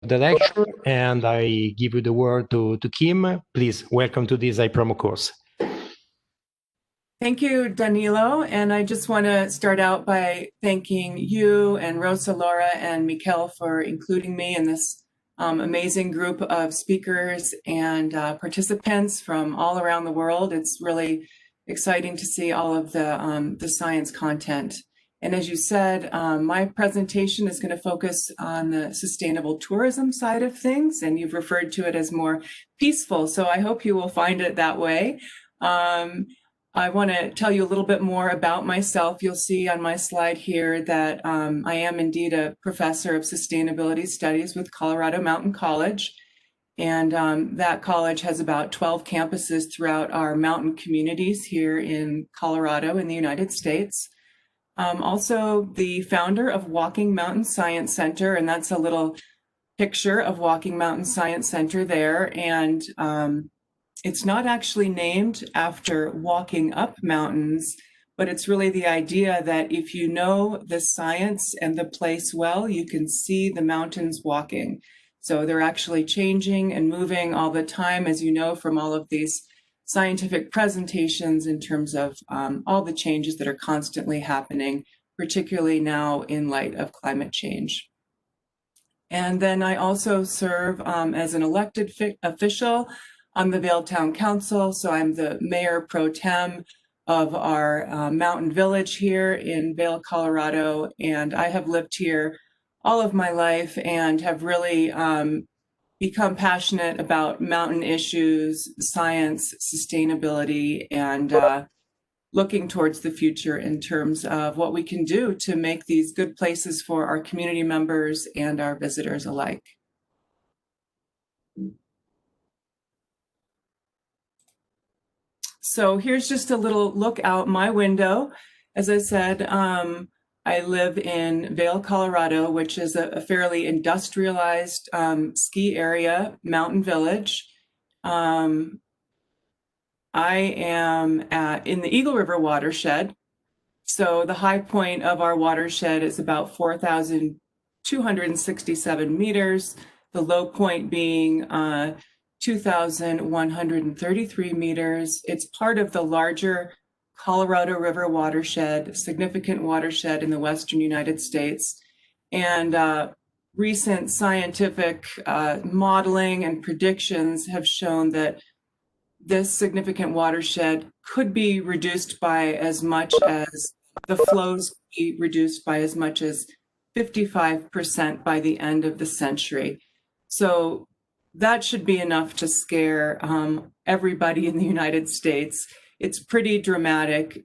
the lecture, and I give you the word to Kim. Please, welcome to this IPROMO course. Thank you, Danilo. And I just want to start out by thanking you and Rosa, Laura, and Mikel for including me in this amazing group of speakers and participants from all around the world. It's really exciting to see all of the science content. And as you said, my presentation is going to focus on the sustainable tourism side of things, and you've referred to it as more peaceful. So I hope you will find it that way. I want to tell you a little bit more about myself. You'll see on my slide here that I am indeed a professor of sustainability studies with Colorado Mountain College. And that college has about 12 campuses throughout our mountain communities here in Colorado in the United States. Also the founder of Walking Mountain Science Center, and that's a little picture of Walking Mountain Science Center there. And it's not actually named after walking up mountains, but it's really the idea that if you know the science and the place well, you can see the mountains walking. So they're actually changing and moving all the time, as you know, from all of these scientific presentations in terms of all the changes that are constantly happening, particularly now in light of climate change. And then I also serve as an elected official on the Vail Town Council. So I'm the mayor pro tem of our mountain village here in Vail, Colorado. And I have lived here all of my life and have really become passionate about mountain issues, science, sustainability, and looking towards the future in terms of what we can do to make these good places for our community members and our visitors alike. So here's just a little look out my window. As I said, I live in Vail, Colorado, which is a fairly industrialized ski area, mountain village. I am in the Eagle River watershed. So the high point of our watershed is about 4,267 meters, the low point being 2,133 meters. It's part of the larger Colorado River watershed, significant watershed in the western United States. And recent scientific modeling and predictions have shown that this significant watershed could be reduced by as much as the flows be reduced by as much as 55% by the end of the century. So that should be enough to scare everybody in the United States. It's pretty dramatic.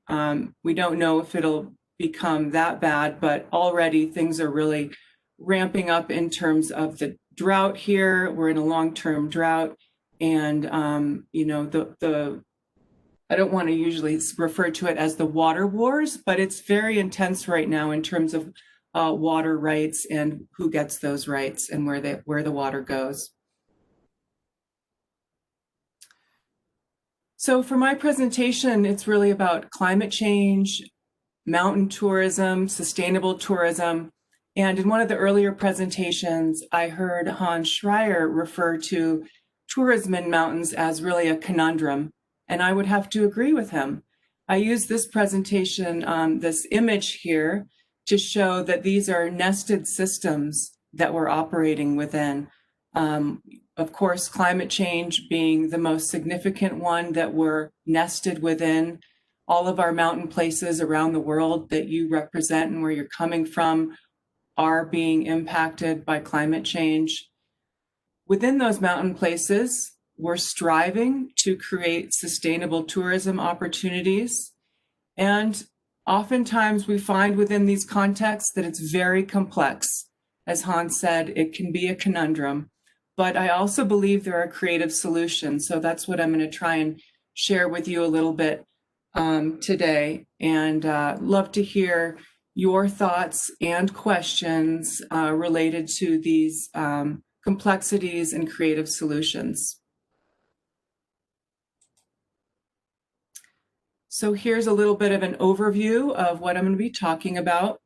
We don't know if it'll become that bad, but already things are really ramping up in terms of the drought here. We're in a long-term drought. And, you know, I don't want to usually refer to it as the water wars, but it's very intense right now in terms of water rights and who gets those rights and where the water goes. So for my presentation, it's really about climate change, mountain tourism, sustainable tourism. And in one of the earlier presentations, I heard Hans Schreier refer to tourism in mountains as really a conundrum. And I would have to agree with him. I use this presentation, this image here, to show that these are nested systems that we're operating within. Of course, climate change being the most significant one that we're nested within. All of our mountain places around the world that you represent and where you're coming from are being impacted by climate change. Within those mountain places, we're striving to create sustainable tourism opportunities. And oftentimes we find within these contexts that it's very complex. As Hans said, it can be a conundrum. But I also believe there are creative solutions. So that's what I'm going to try and share with you a little bit today. And love to hear your thoughts and questions related to these complexities and creative solutions. So here's a little bit of an overview of what I'm going to be talking about.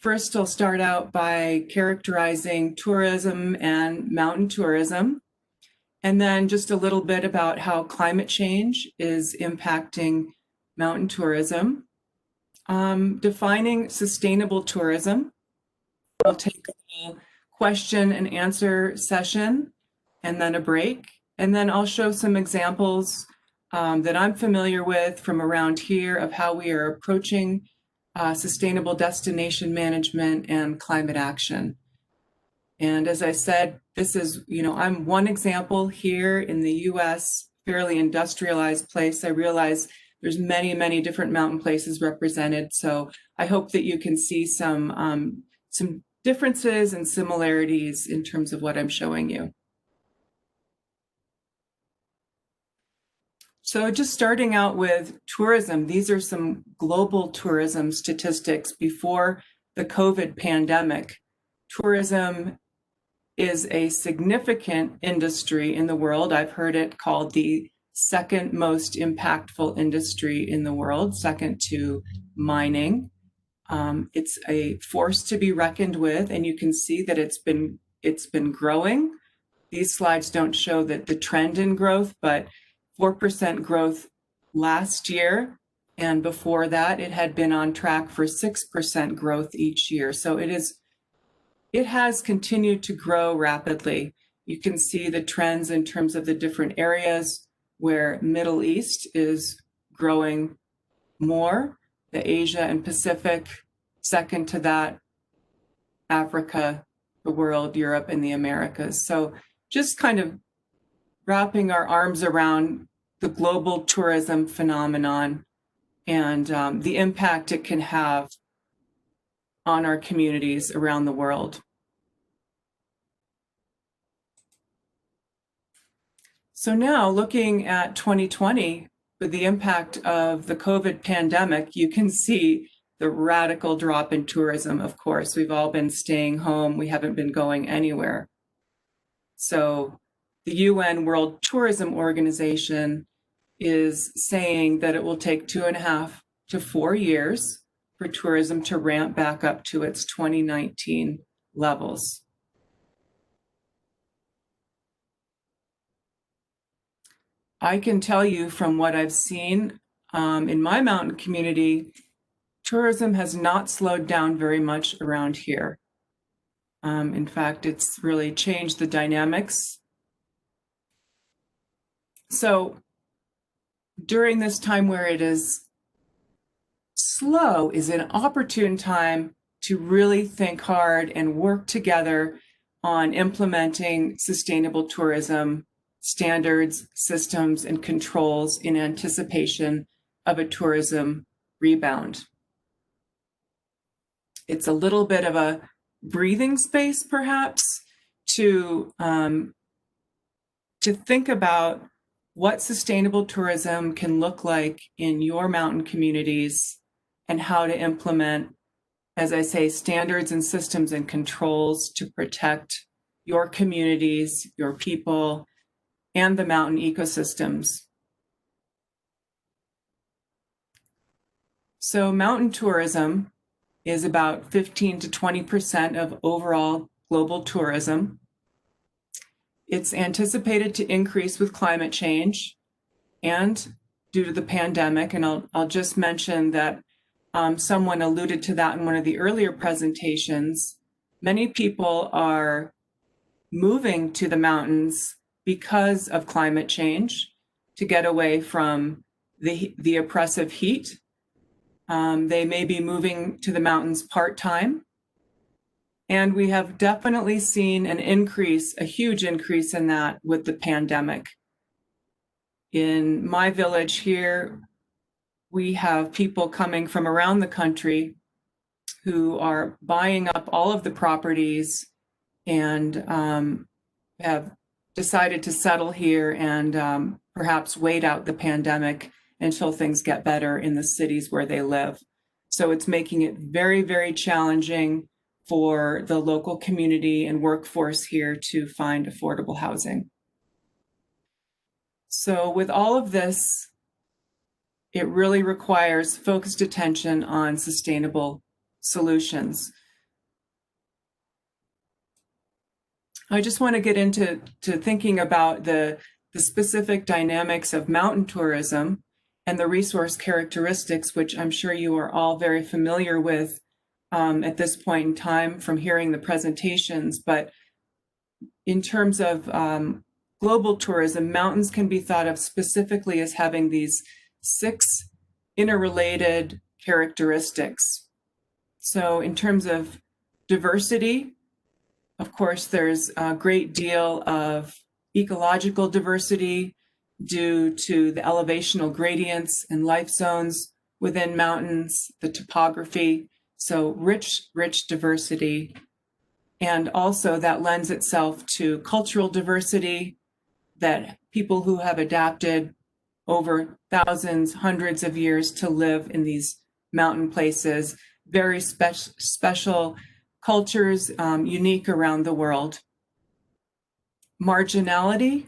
First, I'll start out by characterizing tourism and mountain tourism, and then just a little bit about how climate change is impacting mountain tourism. Defining sustainable tourism. I'll take a question and answer session and then a break. And then I'll show some examples that I'm familiar with from around here of how we are approaching sustainable destination management and climate action. And as I said, this is, I'm one example here in the US, fairly industrialized place. I realize there's many, many different mountain places represented. So I hope that you can see some differences and similarities in terms of what I'm showing you. So just starting out with tourism, these are some global tourism statistics before the COVID pandemic. Tourism is a significant industry in the world. I've heard it called the second most impactful industry in the world, second to mining. It's a force to be reckoned with, and you can see that it's been growing. These slides don't show that the trend in growth, but 4% growth last year, and before that, it had been on track for 6% growth each year. So it has continued to grow rapidly. You can see the trends in terms of the different areas where Middle East is growing more, the Asia and Pacific, second to that, Africa, the world, Europe, and the Americas. So just kind of wrapping our arms around the global tourism phenomenon and the impact it can have on our communities around the world. So now looking at 2020, with the impact of the COVID pandemic, you can see the radical drop in tourism, of course. We've all been staying home. We haven't been going anywhere. So the UN World Tourism Organization is saying that it will take 2.5 to 4 years for tourism to ramp back up to its 2019 levels. I can tell you from what I've seen in my mountain community, tourism has not slowed down very much around here. In fact, it's really changed the dynamics. So during this time where it is slow is an opportune time to really think hard and work together on implementing sustainable tourism standards, systems, and controls in anticipation of a tourism rebound. It's a little bit of a breathing space, perhaps, to think about what sustainable tourism can look like in your mountain communities and how to implement, as I say, standards and systems and controls to protect your communities, your people, and the mountain ecosystems. So mountain tourism is about 15 to 20% of overall global tourism. It's anticipated to increase with climate change and due to the pandemic. And I'll just mention that someone alluded to that in one of the earlier presentations. Many people are moving to the mountains because of climate change to get away from the oppressive heat. They may be moving to the mountains part-time. And we have definitely seen an increase, a huge increase in that with the pandemic. In my village here, we have people coming from around the country who are buying up all of the properties and have decided to settle here and perhaps wait out the pandemic until things get better in the cities where they live. So it's making it very, very challenging for the local community and workforce here to find affordable housing. So with all of this, it really requires focused attention on sustainable solutions. I just want to get into thinking about the specific dynamics of mountain tourism and the resource characteristics, which I'm sure you are all very familiar with at this point in time from hearing the presentations. But in terms of global tourism, mountains can be thought of specifically as having these 6 interrelated characteristics. So in terms of diversity, of course, there's a great deal of ecological diversity due to the elevational gradients and life zones within mountains, the topography, so rich diversity. And also that lends itself to cultural diversity, that people who have adapted over thousands, hundreds of years to live in these mountain places, very special cultures, unique around the world. Marginality,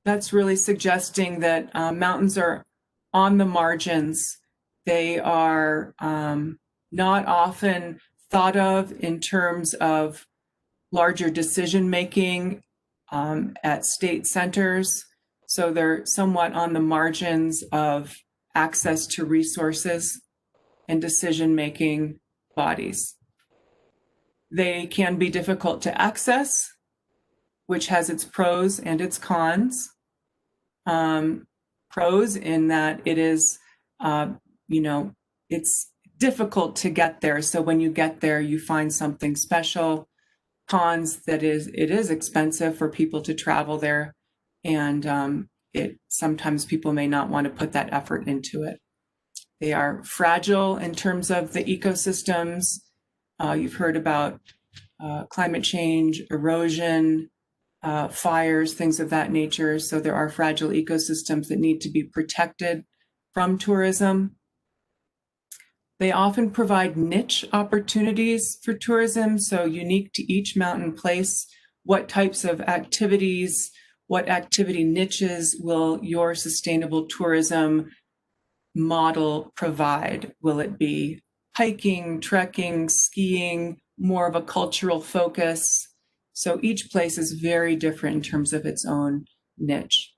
that's really suggesting that mountains are on the margins. They are not often thought of in terms of larger decision making at state centers. So they're somewhat on the margins of access to resources and decision making bodies. They can be difficult to access, which has its pros and its cons. Pros in that it is, it's difficult to get there. So when you get there, you find something special. Cons that it is expensive for people to travel there. And sometimes people may not want to put that effort into it. They are fragile in terms of the ecosystems. You've heard about climate change, erosion, fires, things of that nature. So there are fragile ecosystems that need to be protected from tourism. They often provide niche opportunities for tourism, so unique to each mountain place. What types of activities, what activity niches will your sustainable tourism model provide? Will it be hiking, trekking, skiing, more of a cultural focus? So each place is very different in terms of its own niche.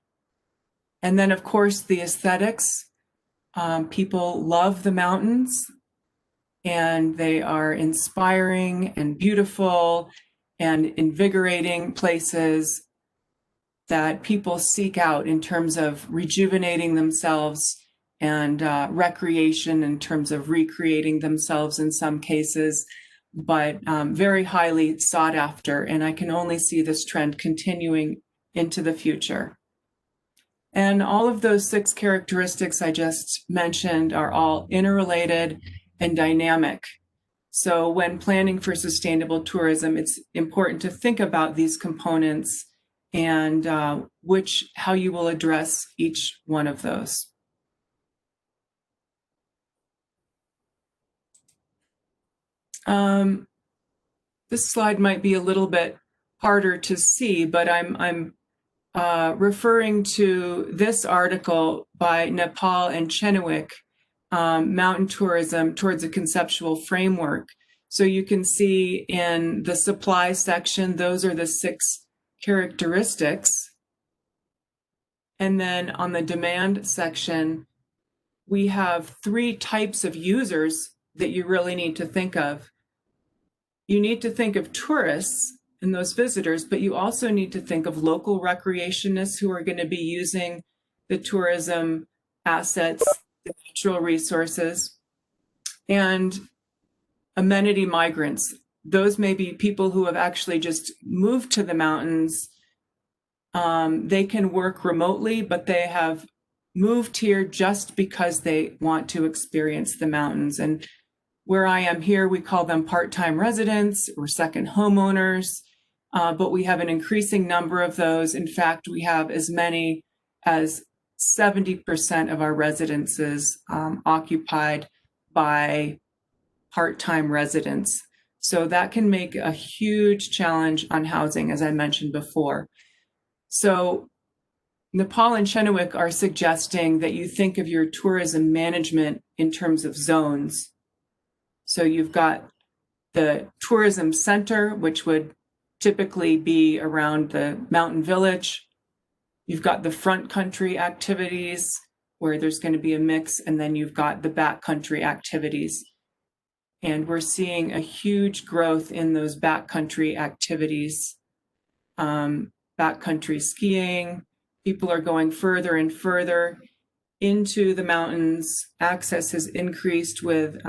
And then, of course, the aesthetics. People love the mountains, and they are inspiring and beautiful and invigorating places that people seek out in terms of rejuvenating themselves and recreation in terms of recreating themselves in some cases, but very highly sought after. And I can only see this trend continuing into the future. And all of those 6 characteristics I just mentioned are all interrelated and dynamic. So when planning for sustainable tourism, it's important to think about these components and how you will address each one of those. This slide might be a little bit harder to see, but I'm referring to this article by Nepal and Chenoweth, Mountain Tourism Towards a Conceptual Framework. So you can see in the supply section, those are the 6 characteristics. And then on the demand section, we have 3 types of users that you really need to think of. You need to think of tourists and those visitors, but you also need to think of local recreationists who are going to be using the tourism assets, the natural resources, and amenity migrants. Those may be people who have actually just moved to the mountains. They can work remotely, but they have moved here just because they want to experience the mountains. And where I am here, we call them part-time residents or second homeowners, but we have an increasing number of those. In fact, we have as many as 70% of our residences occupied by part-time residents. So that can make a huge challenge on housing, as I mentioned before. So Nepal and Chenoweth are suggesting that you think of your tourism management in terms of zones. So you've got the tourism center, which would typically be around the mountain village. You've got the front country activities where there's going to be a mix, and then you've got the backcountry activities. And we're seeing a huge growth in those backcountry activities. Backcountry skiing, people are going further and further into the mountains. Access has increased with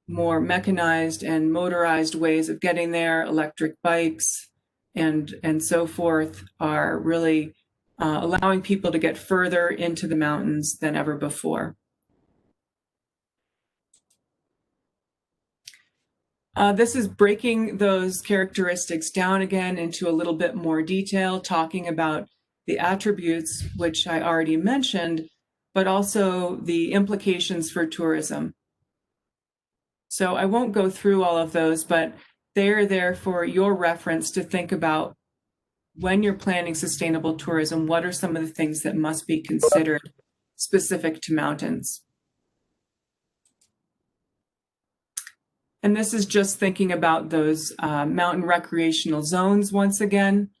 more mechanized and motorized ways of getting there. Electric bikes and so forth are really allowing people to get further into the mountains than ever before. This is breaking those characteristics down again into a little bit more detail, talking about the attributes, which I already mentioned, but also the implications for tourism. So I won't go through all of those, but they're there for your reference to think about when you're planning sustainable tourism, what are some of the things that must be considered specific to mountains? And this is just thinking about those mountain recreational zones once again,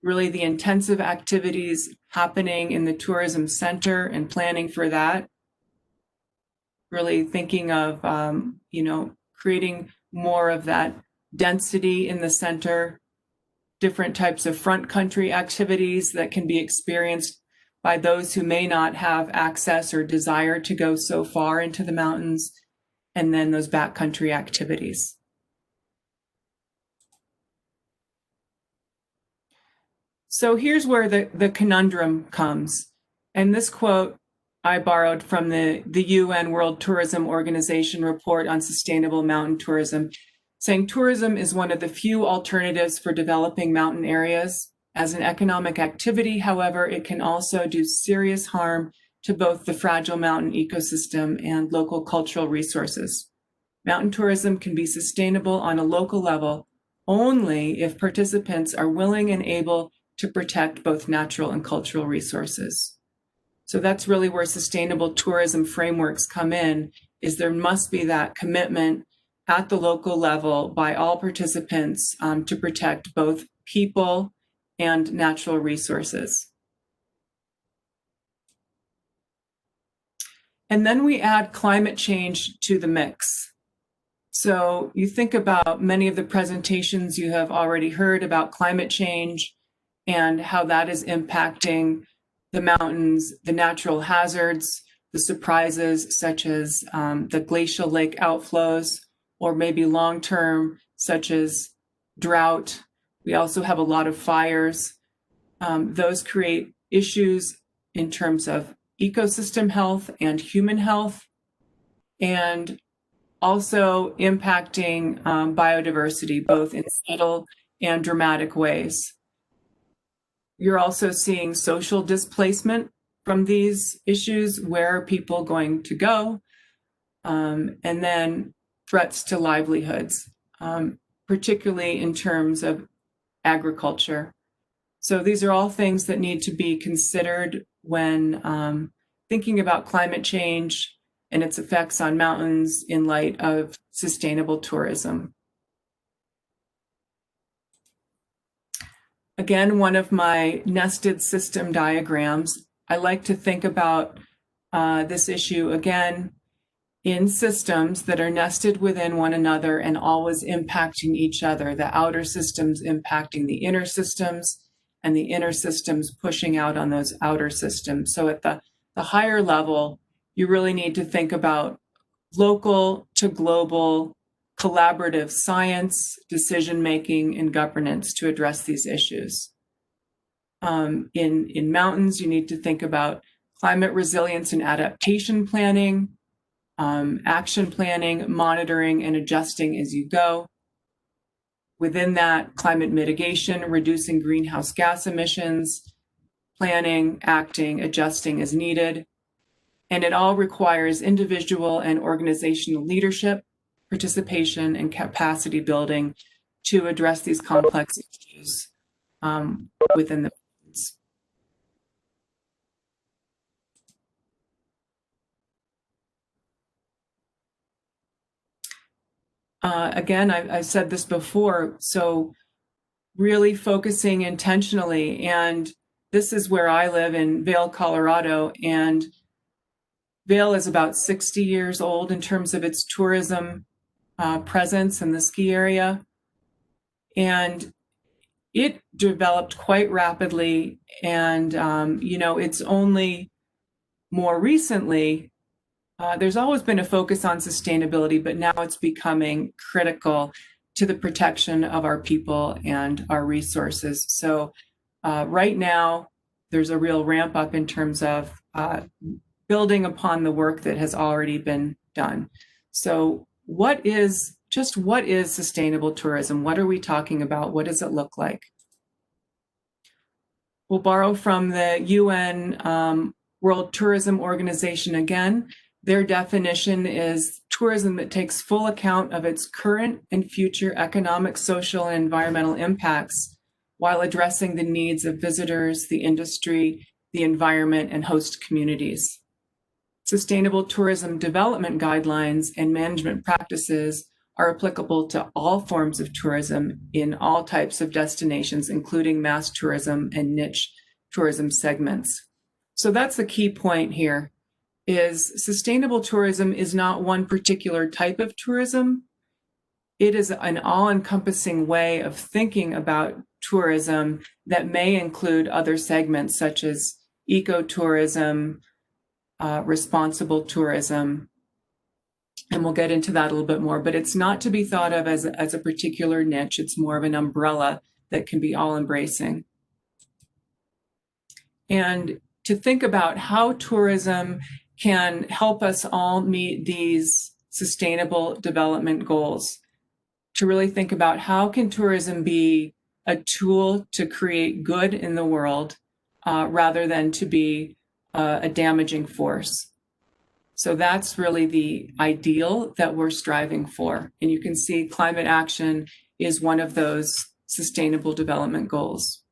really the intensive activities happening in the tourism center and planning for that. Really thinking of, creating more of that density in the center, different types of front country activities that can be experienced by those who may not have access or desire to go so far into the mountains, and then those backcountry activities. So here's where the conundrum comes. And this quote I borrowed from the UN World Tourism Organization report on sustainable mountain tourism, saying tourism is one of the few alternatives for developing mountain areas. As an economic activity, however, it can also do serious harm to both the fragile mountain ecosystem and local cultural resources. Mountain tourism can be sustainable on a local level only if participants are willing and able to protect both natural and cultural resources. So that's really where sustainable tourism frameworks come in, is there must be that commitment at the local level by all participants to protect both people and natural resources. And then we add climate change to the mix. So you think about many of the presentations you have already heard about climate change and how that is impacting the mountains, the natural hazards, the surprises such as the glacial lake outflows, or maybe long-term such as drought. We also have a lot of fires. Those create issues in terms of ecosystem health and human health, and also impacting biodiversity, both in subtle and dramatic ways. You're also seeing social displacement from these issues. Where are people going to go? And then threats to livelihoods, particularly in terms of agriculture. So these are all things that need to be considered when thinking about climate change and its effects on mountains in light of sustainable tourism. Again, one of my nested system diagrams, I like to think about this issue again in systems that are nested within one another and always impacting each other, the outer systems impacting the inner systems and the inner systems pushing out on those outer systems. So at the higher level, you really need to think about local to global collaborative science, decision-making, and governance to address these issues. In mountains, you need to think about climate resilience and adaptation planning, action planning, monitoring, and adjusting as you go. Within that, climate mitigation, reducing greenhouse gas emissions, planning, acting, adjusting as needed. And it all requires individual and organizational leadership, participation, and capacity building to address these complex issues within the mountains. again, I've said this before, so really focusing intentionally. And this is where I live in Vail, Colorado, and Vail is about 60 years old in terms of its tourism presence in the ski area. And it developed quite rapidly. And, it's only more recently, there's always been a focus on sustainability, but now it's becoming critical to the protection of our people and our resources. So right now, there's a real ramp up in terms of building upon the work that has already been done. So what is sustainable tourism? What are we talking about? What does it look like? We'll borrow from the UN World Tourism Organization again. Their definition is tourism that takes full account of its current and future economic, social, and environmental impacts while addressing the needs of visitors, the industry, the environment, and host communities. Sustainable tourism development guidelines and management practices are applicable to all forms of tourism in all types of destinations, including mass tourism and niche tourism segments. So that's the key point here, is sustainable tourism is not one particular type of tourism. It is an all-encompassing way of thinking about tourism that may include other segments such as ecotourism, responsible tourism, and we'll get into that a little bit more, but it's not to be thought of as a particular niche. It's more of an umbrella that can be all-embracing. And to think about how tourism can help us all meet these sustainable development goals, to really think about how can tourism be a tool to create good in the world rather than to be a damaging force. So that's really the ideal that we're striving for. And you can see climate action is one of those sustainable development goals.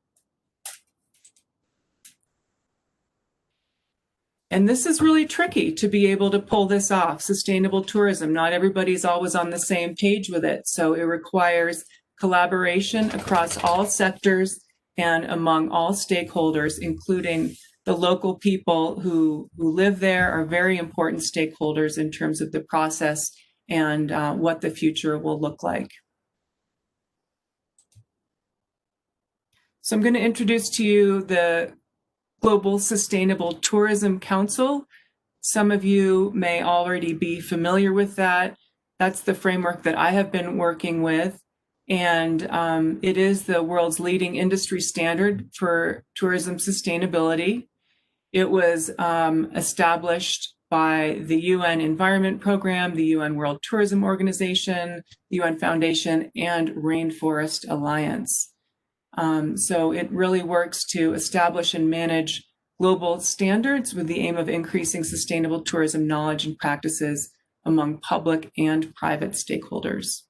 And this is really tricky to be able to pull this off, sustainable tourism. Not everybody's always on the same page with it. So it requires collaboration across all sectors and among all stakeholders, including the local people who live there are very important stakeholders in terms of the process and what the future will look like. So I'm going to introduce to you the Global Sustainable Tourism Council. Some of you may already be familiar with that. That's the framework that I have been working with. And it is the world's leading industry standard for tourism sustainability. It was established by the UN Environment Program, the UN World Tourism Organization, the UN Foundation, and Rainforest Alliance. So it really works to establish and manage global standards with the aim of increasing sustainable tourism knowledge and practices among public and private stakeholders.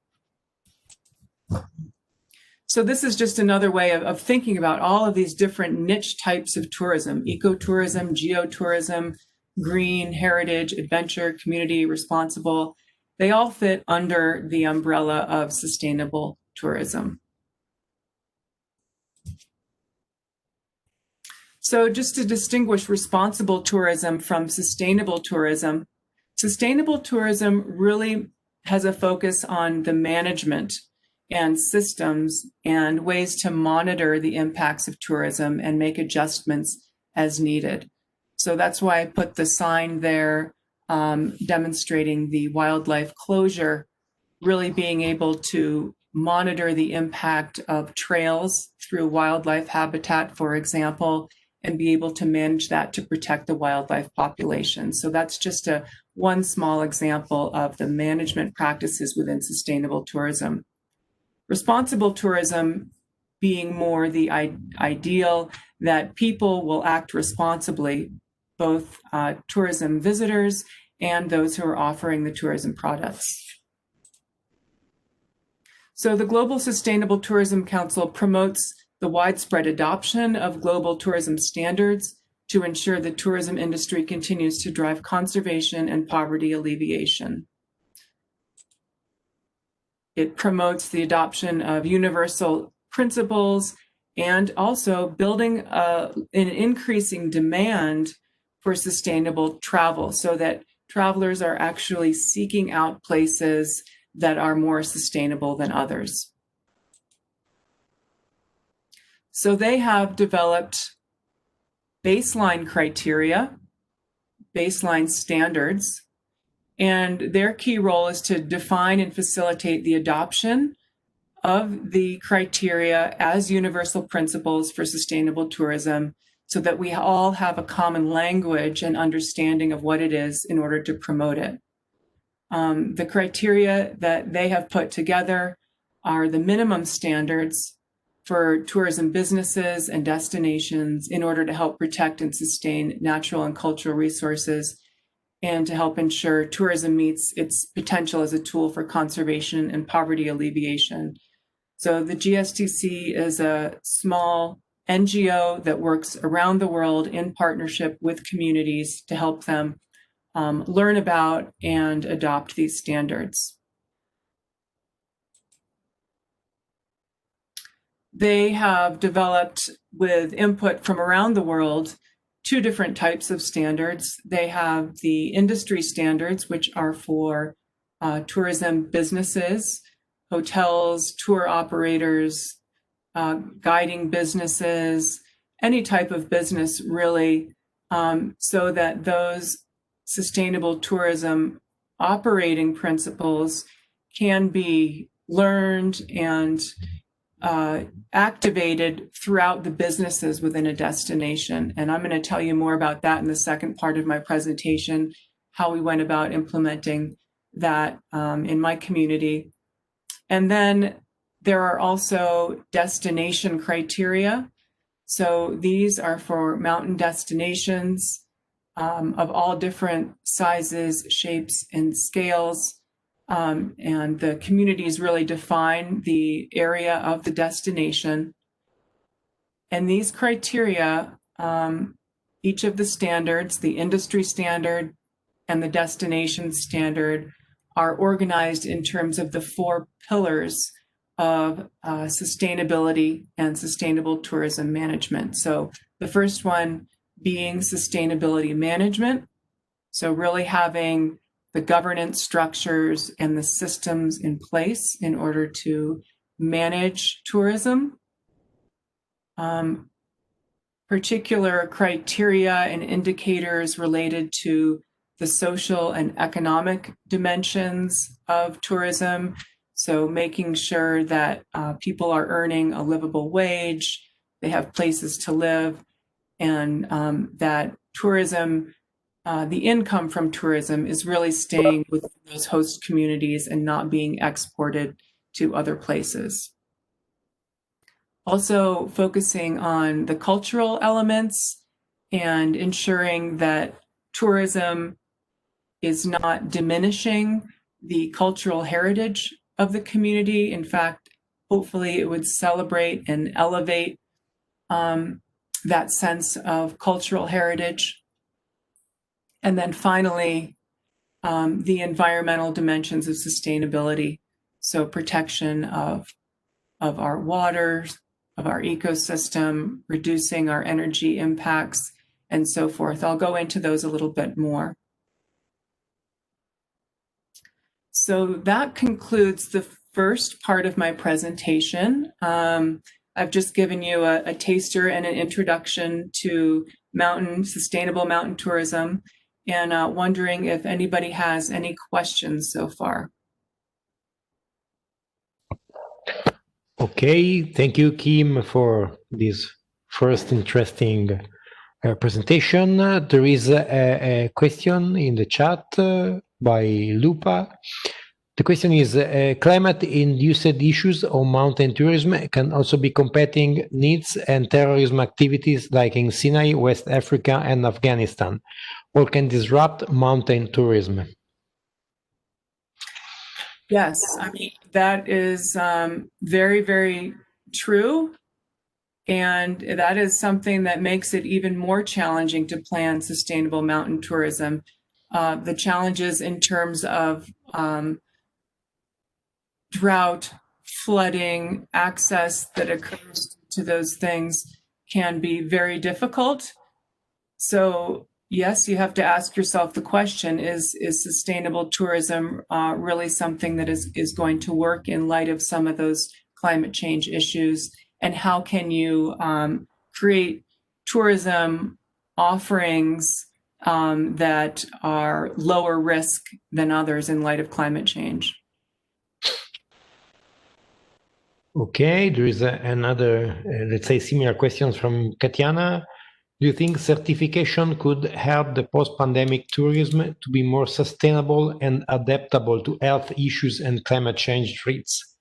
So this is just another way of thinking about all of these different niche types of tourism: ecotourism, geotourism, green, heritage, adventure, community, responsible. They all fit under the umbrella of sustainable tourism. So just to distinguish responsible tourism from sustainable tourism really has a focus on the management and systems and ways to monitor the impacts of tourism and make adjustments as needed. So that's why I put the sign there demonstrating the wildlife closure, really being able to monitor the impact of trails through wildlife habitat, for example, and be able to manage that to protect the wildlife population. So that's just one small example of the management practices within sustainable tourism. Responsible tourism being more the ideal that people will act responsibly, both tourism visitors and those who are offering the tourism products. So the Global Sustainable Tourism Council promotes the widespread adoption of global tourism standards to ensure the tourism industry continues to drive conservation and poverty alleviation. It promotes the adoption of universal principles and also building an increasing demand for sustainable travel so that travelers are actually seeking out places that are more sustainable than others. So they have developed baseline criteria, baseline standards, and their key role is to define and facilitate the adoption of the criteria as universal principles for sustainable tourism so that we all have a common language and understanding of what it is in order to promote it. The criteria that they have put together are the minimum standards for tourism businesses and destinations in order to help protect and sustain natural and cultural resources and to help ensure tourism meets its potential as a tool for conservation and poverty alleviation. So the GSTC is a small NGO that works around the world in partnership with communities to help them learn about and adopt these standards. They have developed, with input from around the world, 2 different types of standards. They have the industry standards, which are for tourism businesses, hotels, tour operators, guiding businesses, any type of business really, so that those sustainable tourism operating principles can be learned and activated throughout the businesses within a destination. And I'm going to tell you more about that in the second part of my presentation, how we went about implementing that in my community. And then there are also destination criteria. So these are for mountain destinations of all different sizes, shapes, and scales. And the communities really define the area of the destination. And these criteria, each of the standards, the industry standard and the destination standard, are organized in terms of the 4 pillars of sustainability and sustainable tourism management. So the first one being sustainability management. So really having the governance structures and the systems in place in order to manage tourism. Particular criteria and indicators related to the social and economic dimensions of tourism. So making sure that people are earning a livable wage, they have places to live, and that tourism, the income from tourism is really staying with those host communities and not being exported to other places. Also focusing on the cultural elements and ensuring that tourism is not diminishing the cultural heritage of the community. In fact, hopefully it would celebrate and elevate that sense of cultural heritage. And then finally, the environmental dimensions of sustainability. So protection of our waters, of our ecosystem, reducing our energy impacts, and so forth. I'll go into those a little bit more. So that concludes the first part of my presentation. I've just given you a taster and an introduction to sustainable mountain tourism, and wondering if anybody has any questions so far. Okay, thank you, Kim, for this first interesting presentation. There is a question in the chat by Lupa. The question is, climate-induced issues on mountain tourism can also be competing needs and terrorism activities like in Sinai, West Africa, and Afghanistan, or can disrupt mountain tourism. Yes, I mean, that is very, very true. And that is something that makes it even more challenging to plan sustainable mountain tourism. The challenges in terms of drought, flooding, access that occurs to those things can be very difficult. So yes, you have to ask yourself the question, is sustainable tourism really something that is going to work in light of some of those climate change issues? And how can you create tourism offerings that are lower risk than others in light of climate change? Okay, there is another, let's say, similar questions from Katiana. Do you think certification could help the post-pandemic tourism to be more sustainable and adaptable to health issues and climate change threats?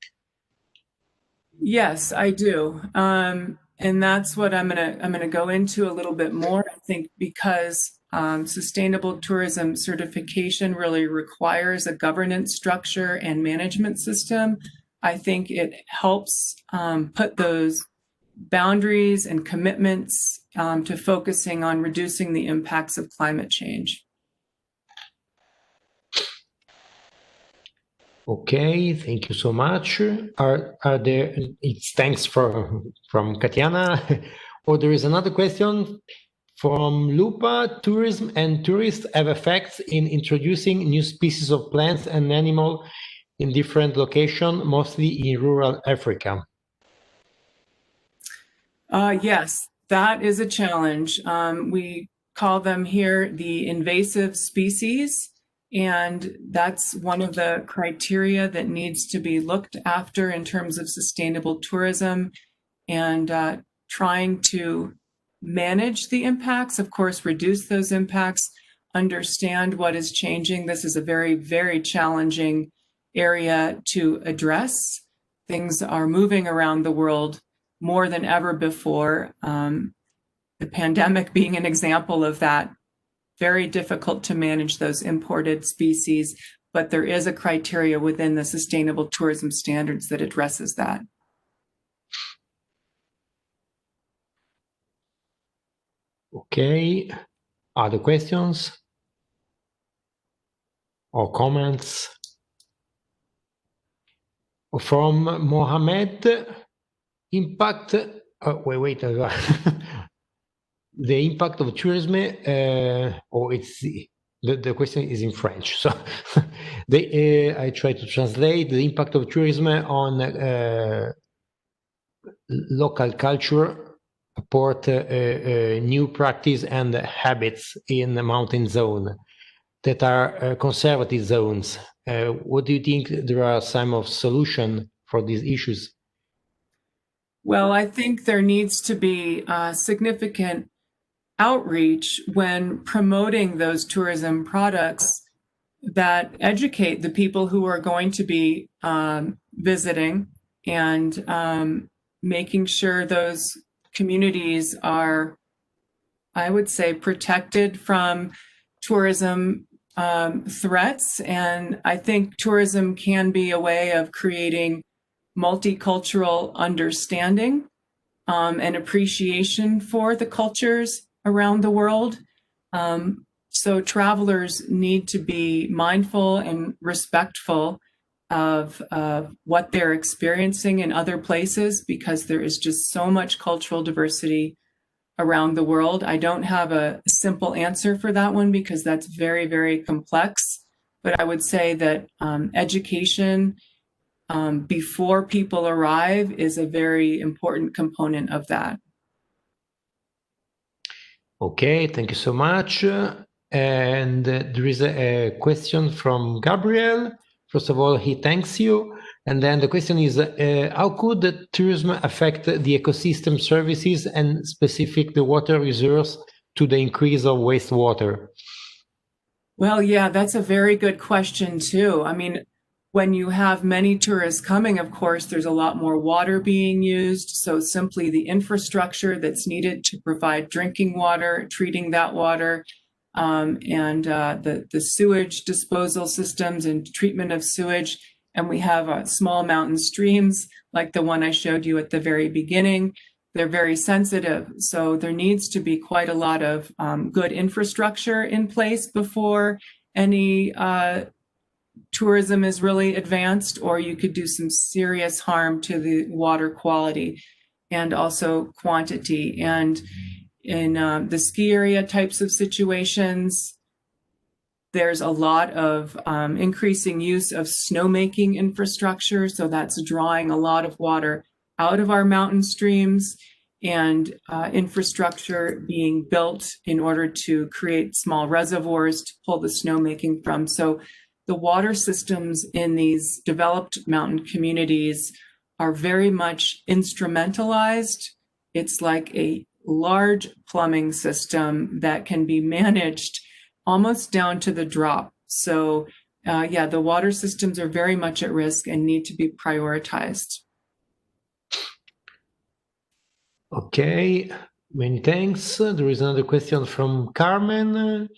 Yes, I do. And that's what I'm gonna go into a little bit more. I think because sustainable tourism certification really requires a governance structure and management system. I think it helps put those boundaries and commitments to focusing on reducing the impacts of climate change. Okay, thank you so much. Are there? It's thanks from Katiana. Or there is another question from Lupa. Tourism and tourists have effects in introducing new species of plants and animal in different locations, mostly in rural Africa. Yes, that is a challenge. We call them here the invasive species, and that's one of the criteria that needs to be looked after in terms of sustainable tourism and trying to manage the impacts, of course, reduce those impacts, understand what is changing. This is a very, very challenging area to address. Things are moving around the world more than ever before. The pandemic being an example of that, very difficult to manage those imported species, but there is a criteria within the sustainable tourism standards that addresses that. Okay, other questions or comments? From Mohammed, impact, wait, the impact of tourism, or it's the question is in French, so I try to translate the impact of tourism on local culture, support new practice and habits in the mountain zone that are conservative zones. What do you think there are some of solution for these issues? Well, I think there needs to be significant outreach when promoting those tourism products that educate the people who are going to be visiting and making sure those communities are, I would say, protected from tourism threats. And I think tourism can be a way of creating multicultural understanding and appreciation for the cultures around the world. So travelers need to be mindful and respectful of what they're experiencing in other places, because there is just so much cultural diversity around the world. I don't have a simple answer for that one because that's very, very complex. But I would say that education before people arrive is a very important component of that. Okay, thank you so much. And there is a question from Gabriel. First of all, he thanks you. And then the question is, how could the tourism affect the ecosystem services and specific the water reserves to the increase of wastewater? Well, yeah, that's a very good question too. I mean, when you have many tourists coming, of course, there's a lot more water being used. So simply the infrastructure that's needed to provide drinking water, treating that water, and the sewage disposal systems and treatment of sewage. And we have small mountain streams like the one I showed you at the very beginning. They're very sensitive. So there needs to be quite a lot of good infrastructure in place before any tourism is really advanced, or you could do some serious harm to the water quality and also quantity. And in the ski area types of situations, there's a lot of increasing use of snowmaking infrastructure. So that's drawing a lot of water out of our mountain streams, and infrastructure being built in order to create small reservoirs to pull the snowmaking from. So the water systems in these developed mountain communities are very much instrumentalized. It's like a large plumbing system that can be managed almost down to the drop. So yeah, the water systems are very much at risk and need to be prioritized. Okay, many thanks. There is another question from Carmen.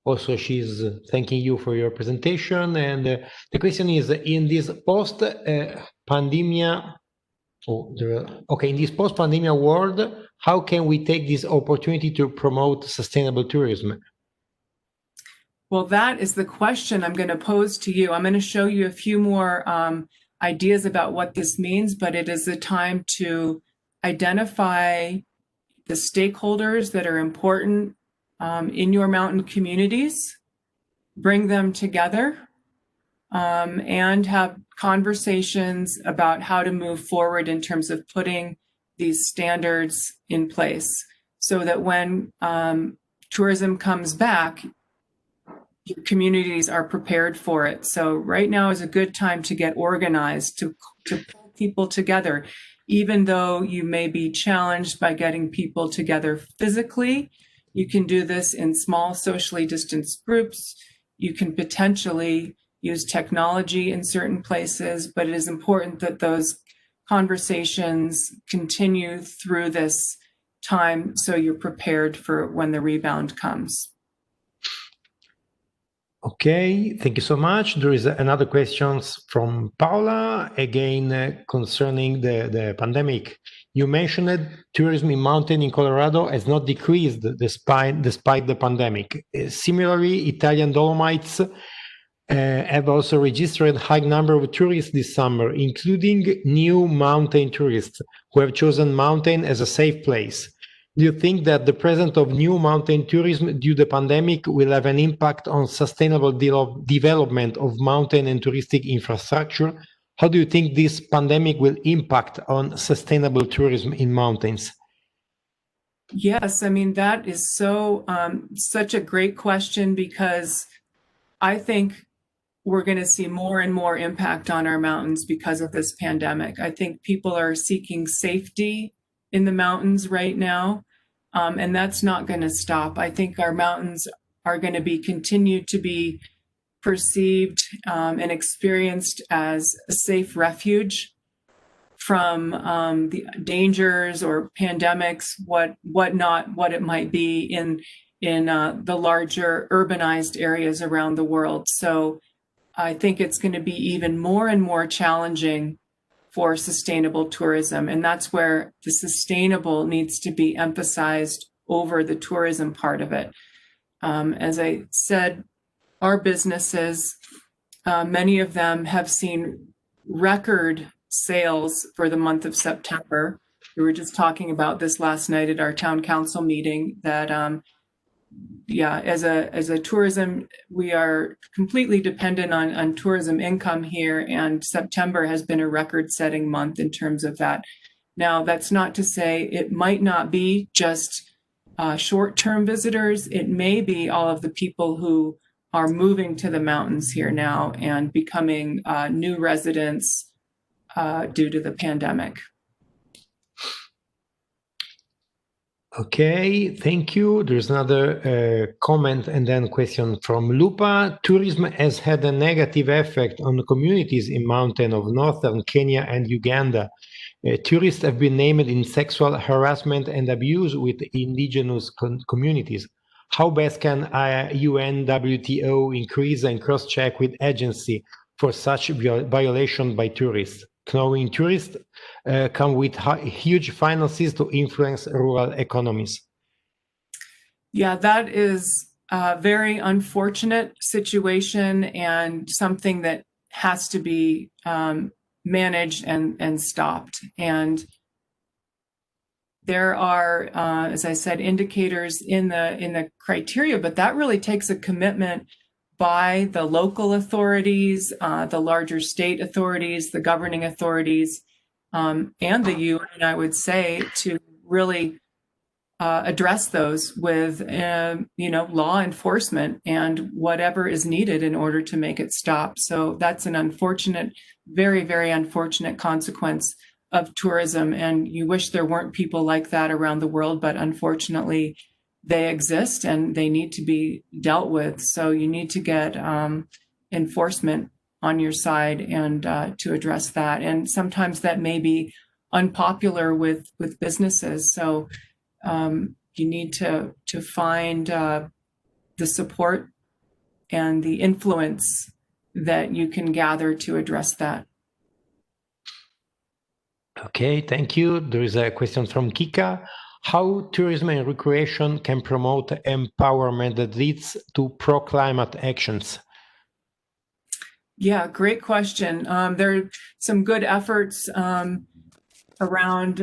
Also, she's thanking you for your presentation. And the question is, in this post-pandemia, in this post-pandemia world, how can we take this opportunity to promote sustainable tourism? Well, that is the question I'm going to pose to you. I'm going to show you a few more ideas about what this means, but it is a time to identify the stakeholders that are important in your mountain communities, bring them together, and have conversations about how to move forward in terms of putting these standards in place so that when tourism comes back, your communities are prepared for it. So right now is a good time to get organized, to pull people together, even though you may be challenged by getting people together physically. You can do this in small socially distanced groups. You can potentially use technology in certain places, but it is important that those conversations continue through this time so you're prepared for when the rebound comes. Okay, thank you so much. There is another question from Paula, again concerning the pandemic. You mentioned tourism in mountain in Colorado has not decreased despite the pandemic. Similarly, Italian Dolomites have also registered a high number of tourists this summer, including new mountain tourists who have chosen mountain as a safe place. Do you think that the presence of new mountain tourism due to the pandemic will have an impact on sustainable development of mountain and touristic infrastructure? How do you think this pandemic will impact on sustainable tourism in mountains? Yes, I mean, that is such a great question, because I think we're going to see more and more impact on our mountains because of this pandemic. I think people are seeking safety in the mountains right now, and that's not going to stop. I think our mountains are going to continue to be perceived and experienced as a safe refuge from the dangers or pandemics, what it might be in the larger urbanized areas around the world. So I think it's going to be even more and more challenging for sustainable tourism. And that's where the sustainable needs to be emphasized over the tourism part of it. As I said, our businesses, many of them have seen record sales for the month of September. We were just talking about this last night at our town council meeting, that as a tourism, we are completely dependent on tourism income here, and September has been a record-setting month in terms of that. Now, that's not to say it might not be just short-term visitors. It may be all of the people who are moving to the mountains here now and becoming new residents due to the pandemic. Okay, thank you. There's another comment and then question from Lupa. Tourism has had a negative effect on the communities in mountain of northern Kenya and Uganda. Tourists have been named in sexual harassment and abuse with indigenous communities. How best can UNWTO increase and cross-check with agency for such violation by tourists? Knowing tourists come with huge finances to influence rural economies. Yeah, that is a very unfortunate situation and something that has to be managed and stopped. And there are, as I said, indicators in the criteria, but that really takes a commitment by the local authorities, the larger state authorities, the governing authorities, and the UN, I would say, to really address those with, law enforcement and whatever is needed in order to make it stop. So that's an unfortunate, very, very unfortunate consequence of tourism. And you wish there weren't people like that around the world, but unfortunately they exist and they need to be dealt with. So you need to get enforcement on your side and to address that. And sometimes that may be unpopular with businesses. So you need to find the support and the influence that you can gather to address that. Okay, thank you. There is a question from Kika. How tourism and recreation can promote empowerment that leads to pro-climate actions? Yeah, great question. There are some good efforts around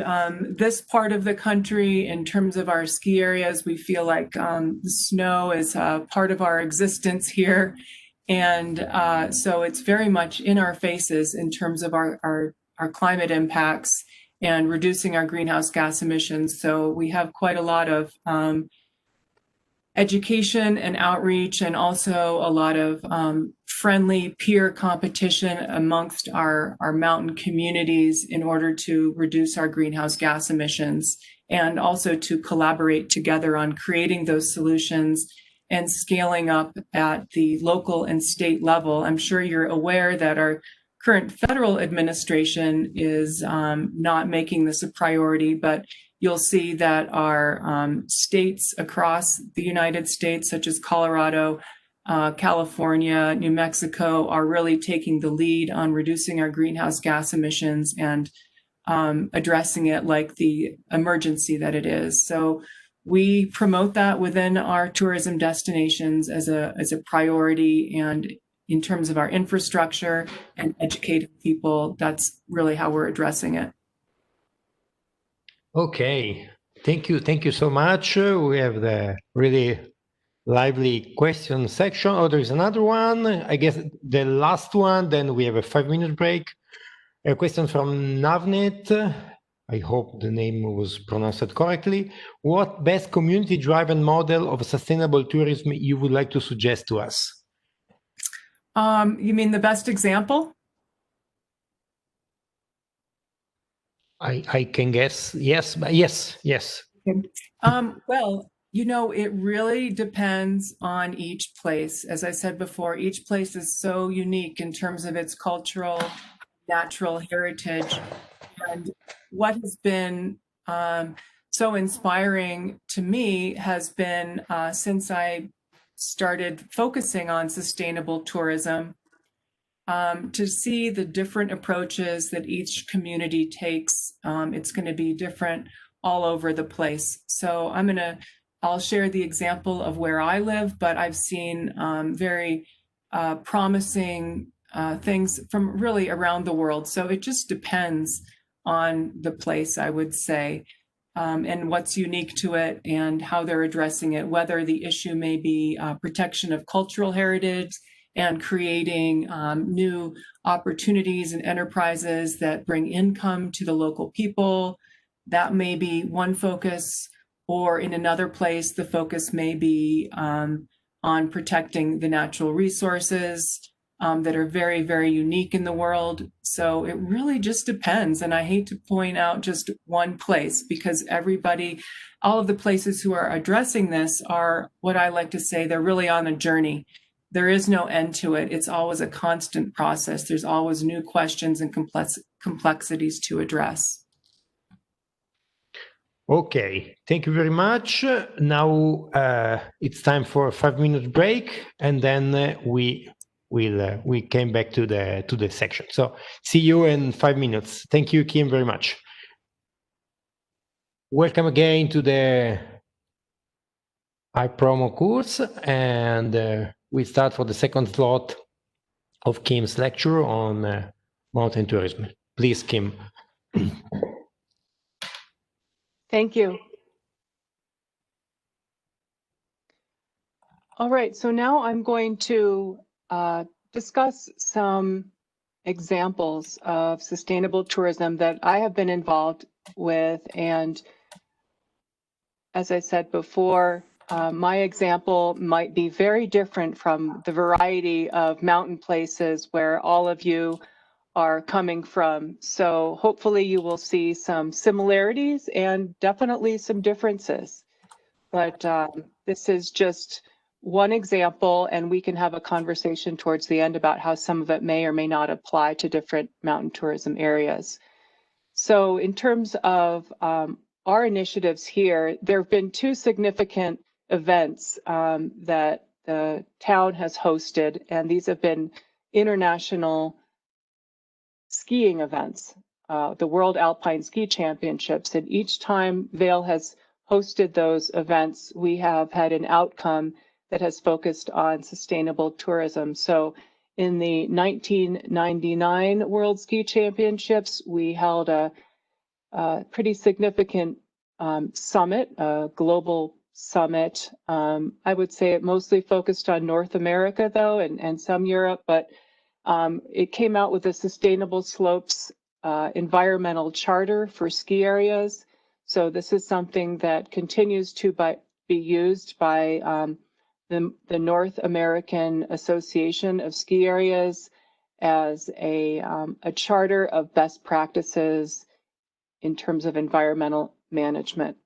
this part of the country in terms of our ski areas. We feel like the snow is part of our existence here. And so it's very much in our faces in terms of our climate impacts and reducing our greenhouse gas emissions. So we have quite a lot of education and outreach, and also a lot of friendly peer competition amongst our mountain communities in order to reduce our greenhouse gas emissions, and also to collaborate together on creating those solutions and scaling up at the local and state level. I'm sure you're aware that our current federal administration is not making this a priority, but you'll see that our states across the United States, such as Colorado, California, New Mexico, are really taking the lead on reducing our greenhouse gas emissions and addressing it like the emergency that it is. So we promote that within our tourism destinations as a priority, and in terms of our infrastructure and educating people, that's really how we're addressing it. Okay, thank you so much. We have the really lively question section. Oh, there's another one. I guess the last one, then we have a 5-minute break. A question from Navnet. I hope the name was pronounced correctly. What best community-driven model of sustainable tourism you would like to suggest to us? You mean the best example? I can guess yes, but yes. Well, it really depends on each place. As I said before, each place is so unique in terms of its cultural, natural heritage. And what has been so inspiring to me has been since I started focusing on sustainable tourism, to see the different approaches that each community takes. It's going to be different all over the place. So I'll share the example of where I live, but I've seen very promising things from really around the world. So it just depends on the place, I would say, and what's unique to it and how they're addressing it, whether the issue may be protection of cultural heritage and creating new opportunities and enterprises that bring income to the local people. That may be one focus, or in another place, the focus may be on protecting the natural resources that are very, very unique in the world. So it really just depends. And I hate to point out just one place, because all of the places who are addressing this are, what I like to say, they're really on a journey. There is no end to it. It's always a constant process. There's always new questions and complexities to address. Okay, thank you very much. Now it's time for a 5-minute break, and then we came back to the section. So see you in 5 minutes. Thank you, Kim, very much. Welcome again to the IPROMO course, and we start for the second slot of Kim's lecture on mountain tourism. Please, Kim. Thank you. All right, so now I'm going to discuss some examples of sustainable tourism that I have been involved with. And as I said before, my example might be very different from the variety of mountain places where all of you are coming from. So hopefully you will see some similarities and definitely some differences. But this is just one example, and we can have a conversation towards the end about how some of it may or may not apply to different mountain tourism areas. So in terms of our initiatives here, there have been two significant events that the town has hosted, and these have been international skiing events, the World Alpine Ski Championships. And each time Vail has hosted those events, we have had an outcome that has focused on sustainable tourism. So in the 1999 World Ski Championships, we held a pretty significant summit, a global summit. I would say it mostly focused on North America, though, and some Europe, but it came out with a Sustainable Slopes environmental charter for ski areas. So this is something that continues to be used by the North American Association of Ski Areas as a charter of best practices in terms of environmental management.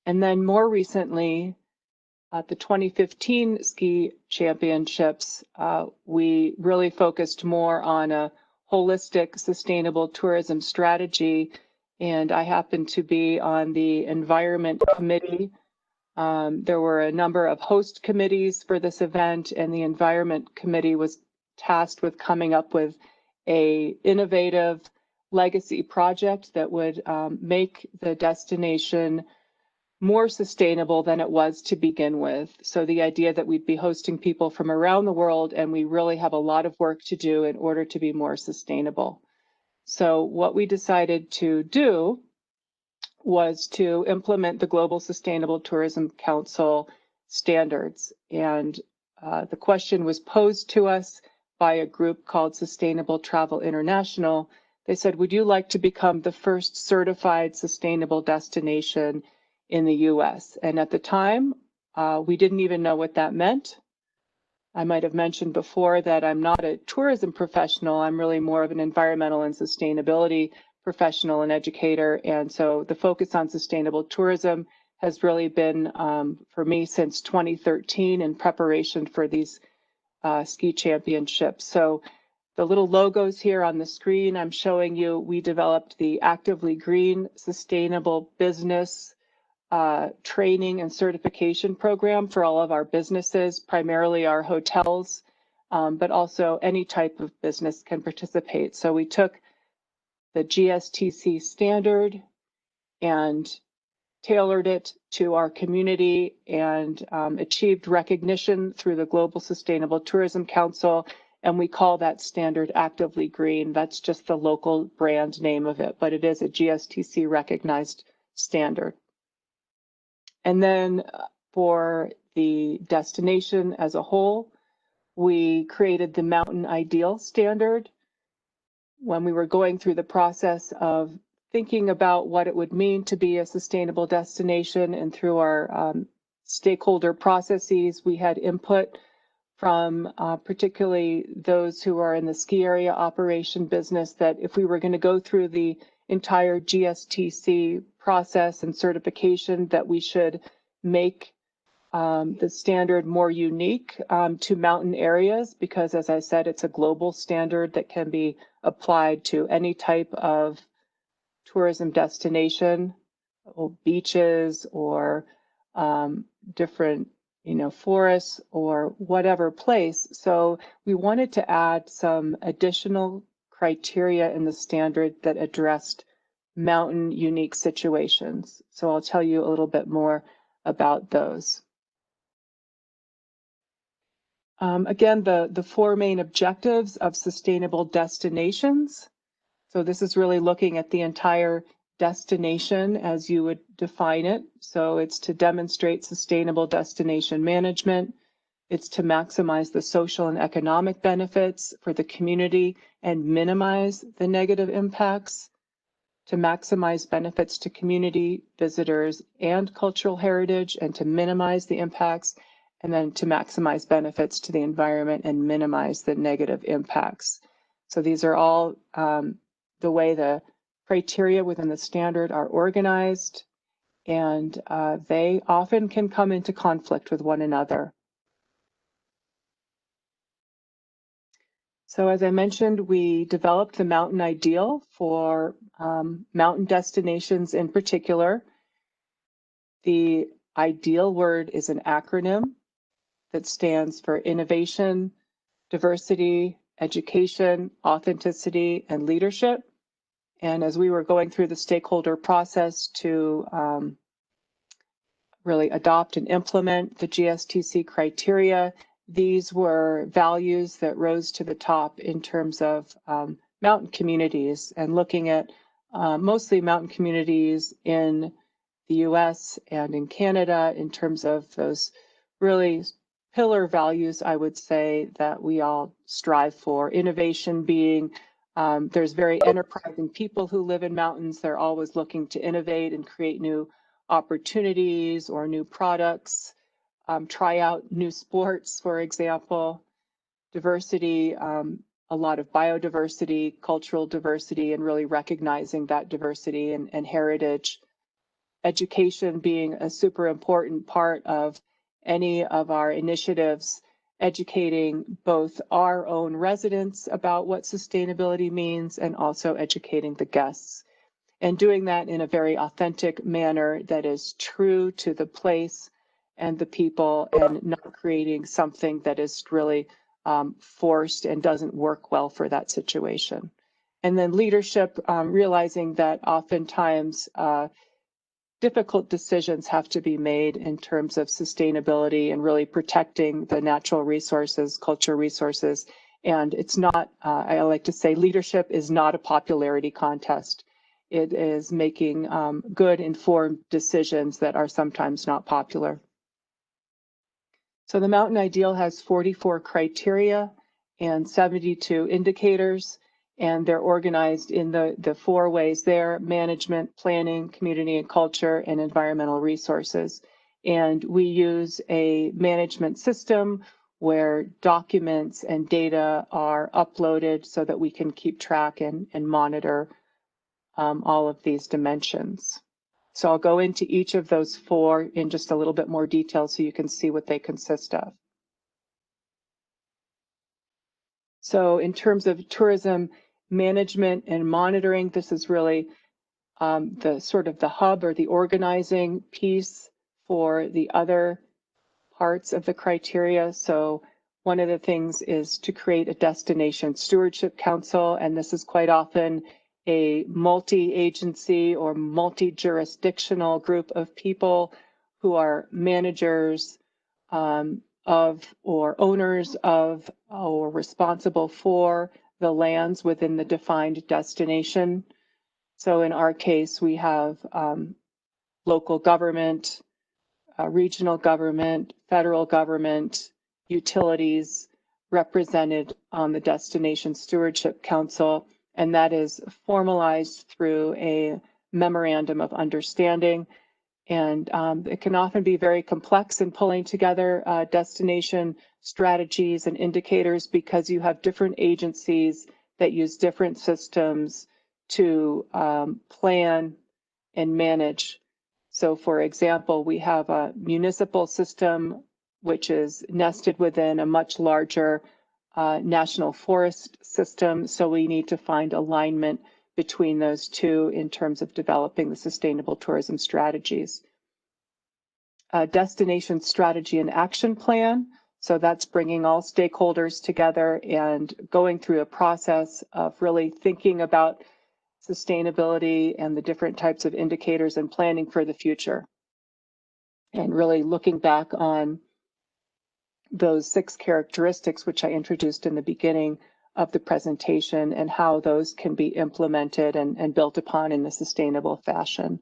And then more recently, at the 2015 Ski Championships, we really focused more on a holistic sustainable tourism strategy. And I happened to be on the Environment Committee. There were a number of host committees for this event, and the Environment Committee was tasked with coming up with an innovative legacy project that would make the destination more sustainable than it was to begin with. So the idea that we'd be hosting people from around the world, and we really have a lot of work to do in order to be more sustainable. So what we decided to do was to implement the Global Sustainable Tourism Council standards. And the question was posed to us by a group called Sustainable Travel International. They said, would you like to become the first certified sustainable destination in the US? And at the time, we didn't even know what that meant. I might have mentioned before that I'm not a tourism professional. I'm really more of an environmental and sustainability professional and educator. And so the focus on sustainable tourism has really been for me since 2013 in preparation for these ski championships. So the little logos here on the screen I'm showing you, we developed the Actively Green Sustainable Business training and certification program for all of our businesses, primarily our hotels, but also any type of business can participate. So we took the GSTC standard and tailored it to our community and achieved recognition through the Global Sustainable Tourism Council. And we call that standard Actively Green. That's just the local brand name of it, but it is a GSTC recognized standard. And then for the destination as a whole, we created the Mountain Ideal standard. When we were going through the process of thinking about what it would mean to be a sustainable destination, and through our stakeholder processes, we had input from particularly those who are in the ski area operation business, that if we were going to go through the entire GSTC process and certification, that we should make the standard more unique to mountain areas, because as I said, it's a global standard that can be applied to any type of tourism destination, or beaches, or different forests, or whatever place. So we wanted to add some additional criteria in the standard that addressed mountain unique situations. So I'll tell you a little bit more about those. Again, the four main objectives of sustainable destinations. So this is really looking at the entire destination as you would define it. So it's to demonstrate sustainable destination management. It's to maximize the social and economic benefits for the community and minimize the negative impacts, to maximize benefits to community, visitors, and cultural heritage, and to minimize the impacts, and then to maximize benefits to the environment and minimize the negative impacts. So these are all the way the criteria within the standard are organized, and they often can come into conflict with one another. So as I mentioned, we developed the mountain ideal for mountain destinations in particular. The ideal word is an acronym that stands for innovation, diversity, education, authenticity, and leadership. And as we were going through the stakeholder process to really adopt and implement the GSTC criteria, these were values that rose to the top in terms of mountain communities, and looking at mostly mountain communities in the US and in Canada in terms of those really pillar values, I would say, that we all strive for. Innovation being, there's very enterprising people who live in mountains. They're always looking to innovate and create new opportunities or new products, try out new sports, for example. Diversity, a lot of biodiversity, cultural diversity, and really recognizing that diversity and heritage. Education being a super important part of any of our initiatives, educating both our own residents about what sustainability means and also educating the guests. And doing that in a very authentic manner that is true to the place and the people, and not creating something that is really forced and doesn't work well for that situation. And then leadership, realizing that oftentimes difficult decisions have to be made in terms of sustainability and really protecting the natural resources, culture resources. And it's not, I like to say, leadership is not a popularity contest. It is making good, informed decisions that are sometimes not popular. So the Mountain Ideal has 44 criteria and 72 indicators, and they're organized in the four ways there: management, planning, community and culture, and environmental resources. And we use a management system where documents and data are uploaded so that we can keep track and monitor all of these dimensions. So I'll go into each of those four in just a little bit more detail so you can see what they consist of. So in terms of tourism management and monitoring, this is really the sort of the hub or the organizing piece for the other parts of the criteria. So one of the things is to create a destination stewardship council, and this is quite often a multi-agency or multi-jurisdictional group of people who are managers of or owners of or responsible for the lands within the defined destination. So in our case, we have local government, regional government, federal government, utilities represented on the Destination Stewardship Council, and that is formalized through a memorandum of understanding. And it can often be very complex in pulling together destination strategies and indicators, because you have different agencies that use different systems to plan and manage. So for example, we have a municipal system which is nested within a much larger national forest system. So we need to find alignment between those two in terms of developing the sustainable tourism strategies. Destination strategy and action plan. So that's bringing all stakeholders together and going through a process of really thinking about sustainability and the different types of indicators and planning for the future. And really looking back on those 6 characteristics, which I introduced in the beginning of the presentation, and how those can be implemented and built upon in a sustainable fashion.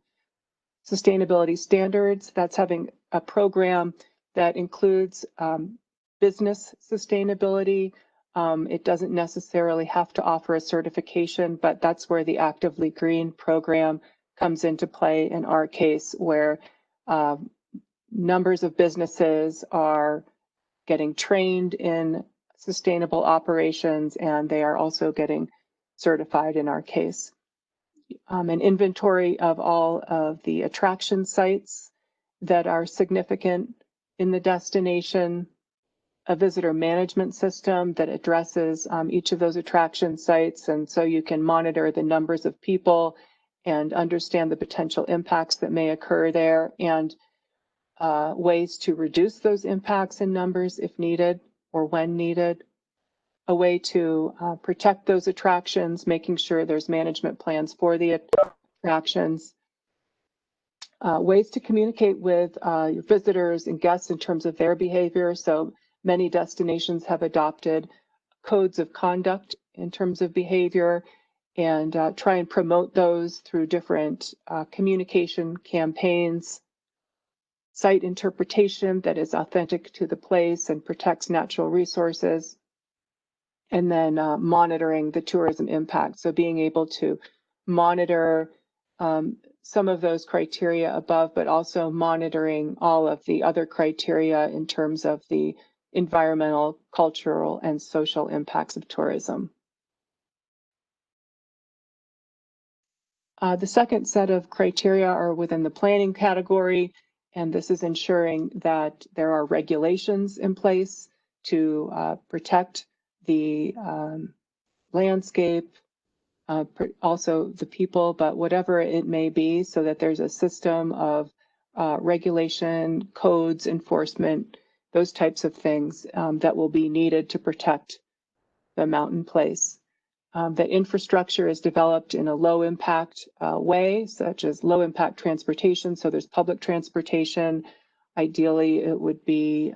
Sustainability standards, that's having a program that includes business sustainability. It doesn't necessarily have to offer a certification, but that's where the Actively Green program comes into play in our case, where numbers of businesses are getting trained in sustainable operations, and they are also getting certified in our case. An inventory of all of the attraction sites that are significant in the destination, a visitor management system that addresses each of those attraction sites, and so you can monitor the numbers of people and understand the potential impacts that may occur there, and ways to reduce those impacts in numbers if needed or when needed. A way to protect those attractions, making sure there's management plans for the attractions. Ways to communicate with your visitors and guests in terms of their behavior. So many destinations have adopted codes of conduct in terms of behavior, and try and promote those through different communication campaigns. Site interpretation that is authentic to the place and protects natural resources. And then monitoring the tourism impact. So being able to monitor some of those criteria above, but also monitoring all of the other criteria in terms of the environmental, cultural, and social impacts of tourism. The second set of criteria are within the planning category, and this is ensuring that there are regulations in place to protect the landscape, also the people, but whatever it may be, so that there's a system of regulation, codes, enforcement, those types of things that will be needed to protect the mountain place. That infrastructure is developed in a low impact way, such as low impact transportation. So there's public transportation. Ideally, it would be,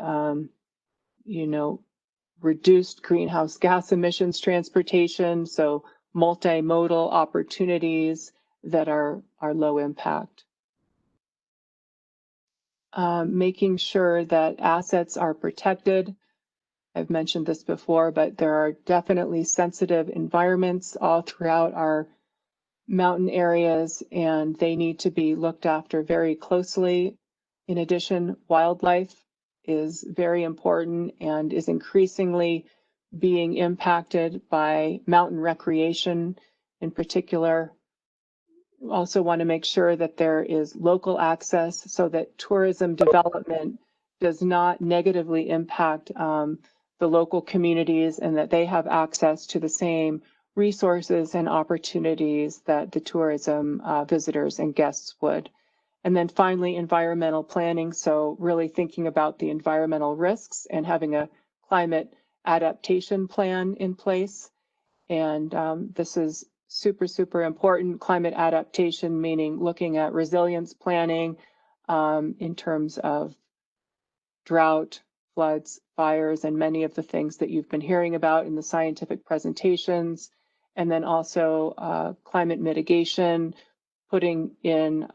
reduced greenhouse gas emissions transportation, so multimodal opportunities that are low impact. Making sure that assets are protected. I've mentioned this before, but there are definitely sensitive environments all throughout our mountain areas, and they need to be looked after very closely. In addition, wildlife is very important and is increasingly being impacted by mountain recreation in particular. We also want to make sure that there is local access so that tourism development does not negatively impact the local communities, and that they have access to the same resources and opportunities that the tourism visitors and guests would. And then finally, environmental planning. So really thinking about the environmental risks and having a climate adaptation plan in place. And this is super, super important. Climate adaptation, meaning looking at resilience planning in terms of drought, floods, fires, and many of the things that you've been hearing about in the scientific presentations. And then also climate mitigation, putting in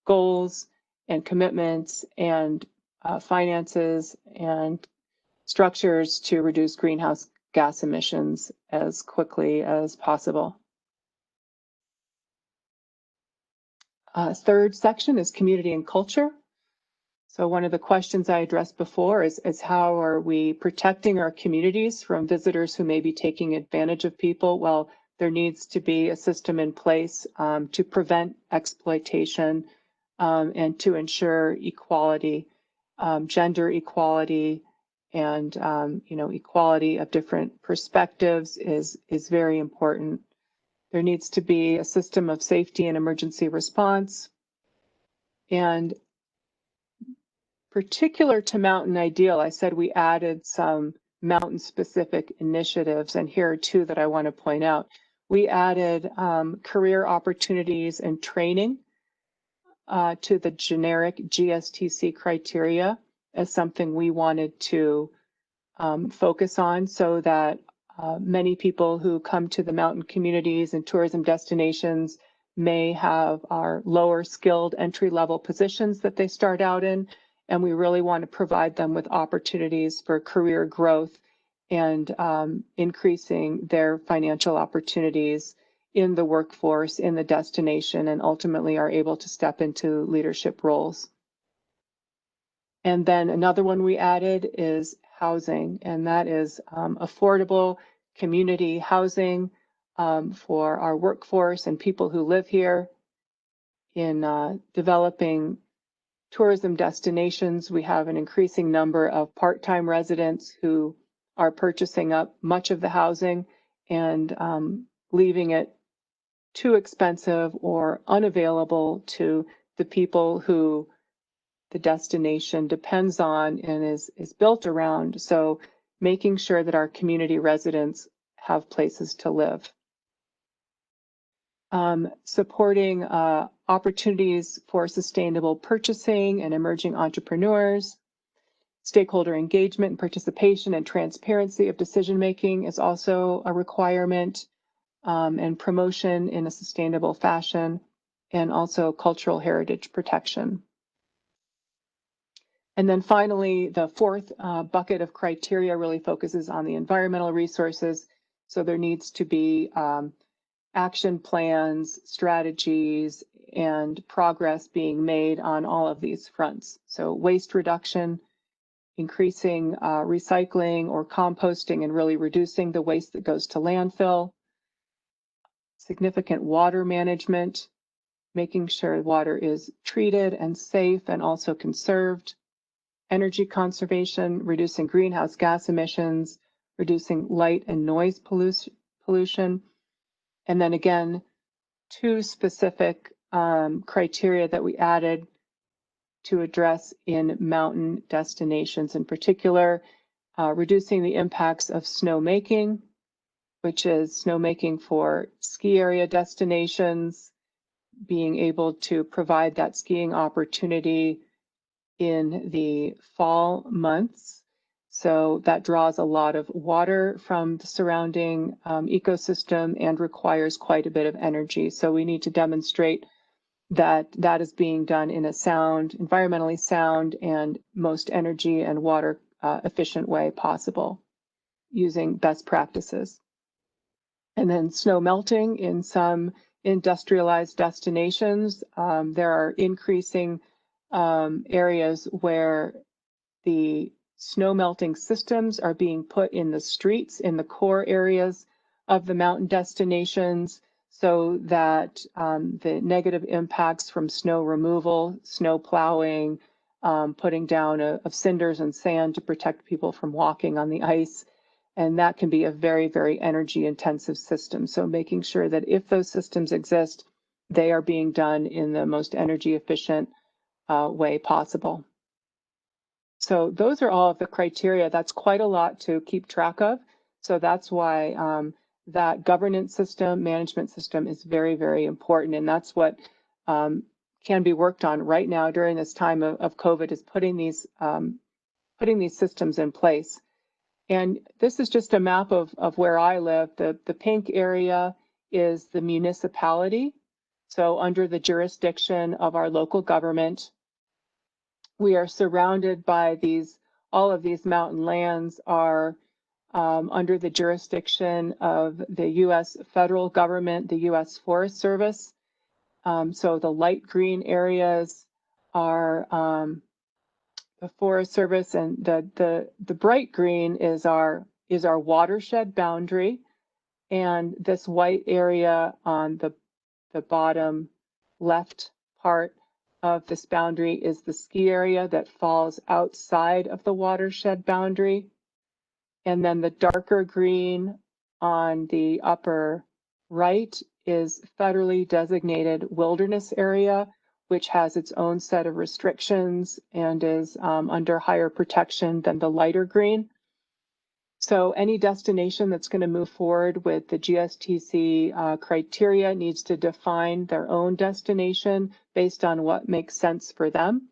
goals and commitments and finances and structures to reduce greenhouse gas emissions as quickly as possible. Third section is community and culture. So one of the questions I addressed before is how are we protecting our communities from visitors who may be taking advantage of people? Well, there needs to be a system in place to prevent exploitation and to ensure equality, gender equality, and equality of different perspectives is very important. There needs to be a system of safety and emergency response. And particular to Mountain Ideal, I said we added some mountain-specific initiatives, and here are two that I want to point out. We added career opportunities and training to the generic GSTC criteria as something we wanted to focus on, so that many people who come to the mountain communities and tourism destinations may have our lower skilled entry-level positions that they start out in, and we really want to provide them with opportunities for career growth and increasing their financial opportunities in the workforce, in the destination, and ultimately are able to step into leadership roles. And then another one we added is housing, and that is affordable community housing for our workforce and people who live here. In developing tourism destinations, we have an increasing number of part-time residents who are purchasing up much of the housing and leaving it too expensive or unavailable to the people who the destination depends on and is built around. So making sure that our community residents have places to live. Supporting opportunities for sustainable purchasing and emerging entrepreneurs. Stakeholder engagement and participation and transparency of decision-making is also a requirement, and promotion in a sustainable fashion, and also cultural heritage protection. And then finally, the fourth bucket of criteria really focuses on the environmental resources. So there needs to be action plans, strategies, and progress being made on all of these fronts. So waste reduction, increasing recycling or composting and really reducing the waste that goes to landfill, significant water management, making sure water is treated and safe and also conserved, energy conservation, reducing greenhouse gas emissions, reducing light and noise pollution. And then again, two specific criteria that we added to address in mountain destinations, in particular, reducing the impacts of snowmaking, which is snowmaking for ski area destinations, being able to provide that skiing opportunity in the fall months. So that draws a lot of water from the surrounding ecosystem and requires quite a bit of energy. So we need to demonstrate that that is being done in a sound, environmentally sound, and most energy and water efficient way possible using best practices. And then snow melting in some industrialized destinations. There are increasing areas where the snow melting systems are being put in the streets in the core areas of the mountain destinations, so that the negative impacts from snow removal, snow plowing, putting down of cinders and sand to protect people from walking on the ice. And that can be a very, very energy intensive system. So making sure that if those systems exist, they are being done in the most energy efficient way possible. So those are all of the criteria. That's quite a lot to keep track of. So that's why that governance system, management system is very, very important. And that's what can be worked on right now during this time of COVID, is putting these systems in place. And this is just a map of where I live. The pink area is the municipality. So under the jurisdiction of our local government, we are surrounded by all of these mountain lands are under the jurisdiction of the U.S. federal government, the U.S. Forest Service. So the light green areas are the Forest Service, and the bright green is our watershed boundary, and this white area on the bottom left part of this boundary is the ski area that falls outside of the watershed boundary. And then the darker green on the upper right is federally designated wilderness area, which has its own set of restrictions and is under higher protection than the lighter green. So any destination that's going to move forward with the GSTC criteria needs to define their own destination based on what makes sense for them.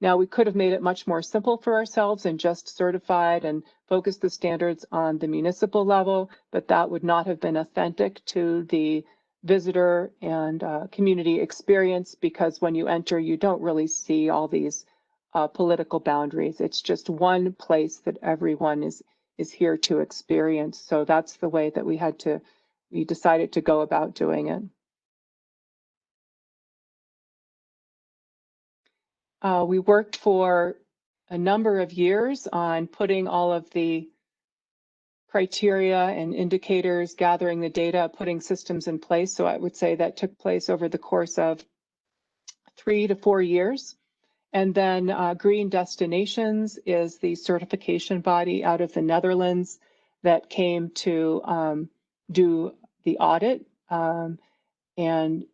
Now, we could have made it much more simple for ourselves and just certified and focused the standards on the municipal level, but that would not have been authentic to the visitor and community experience, because when you enter, you don't really see all these political boundaries. It's just one place that everyone is here to experience. So that's the way that we decided to go about doing it. We worked for a number of years on putting all of the criteria and indicators, gathering the data, putting systems in place. So I would say that took place over the course of 3 to 4 years. And then Green Destinations is the certification body out of the Netherlands that came to do the audit. And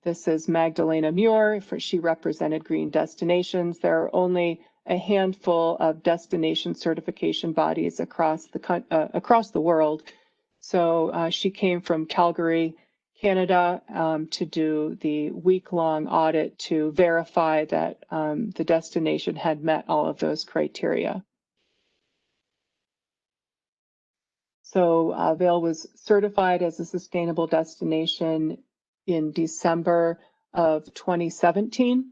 this is Magdalena Muir. She represented Green Destinations. There are only a handful of destination certification bodies across the world. So she came from Calgary, Canada, to do the week-long audit to verify that the destination had met all of those criteria. So Vail was certified as a sustainable destination in December of 2017.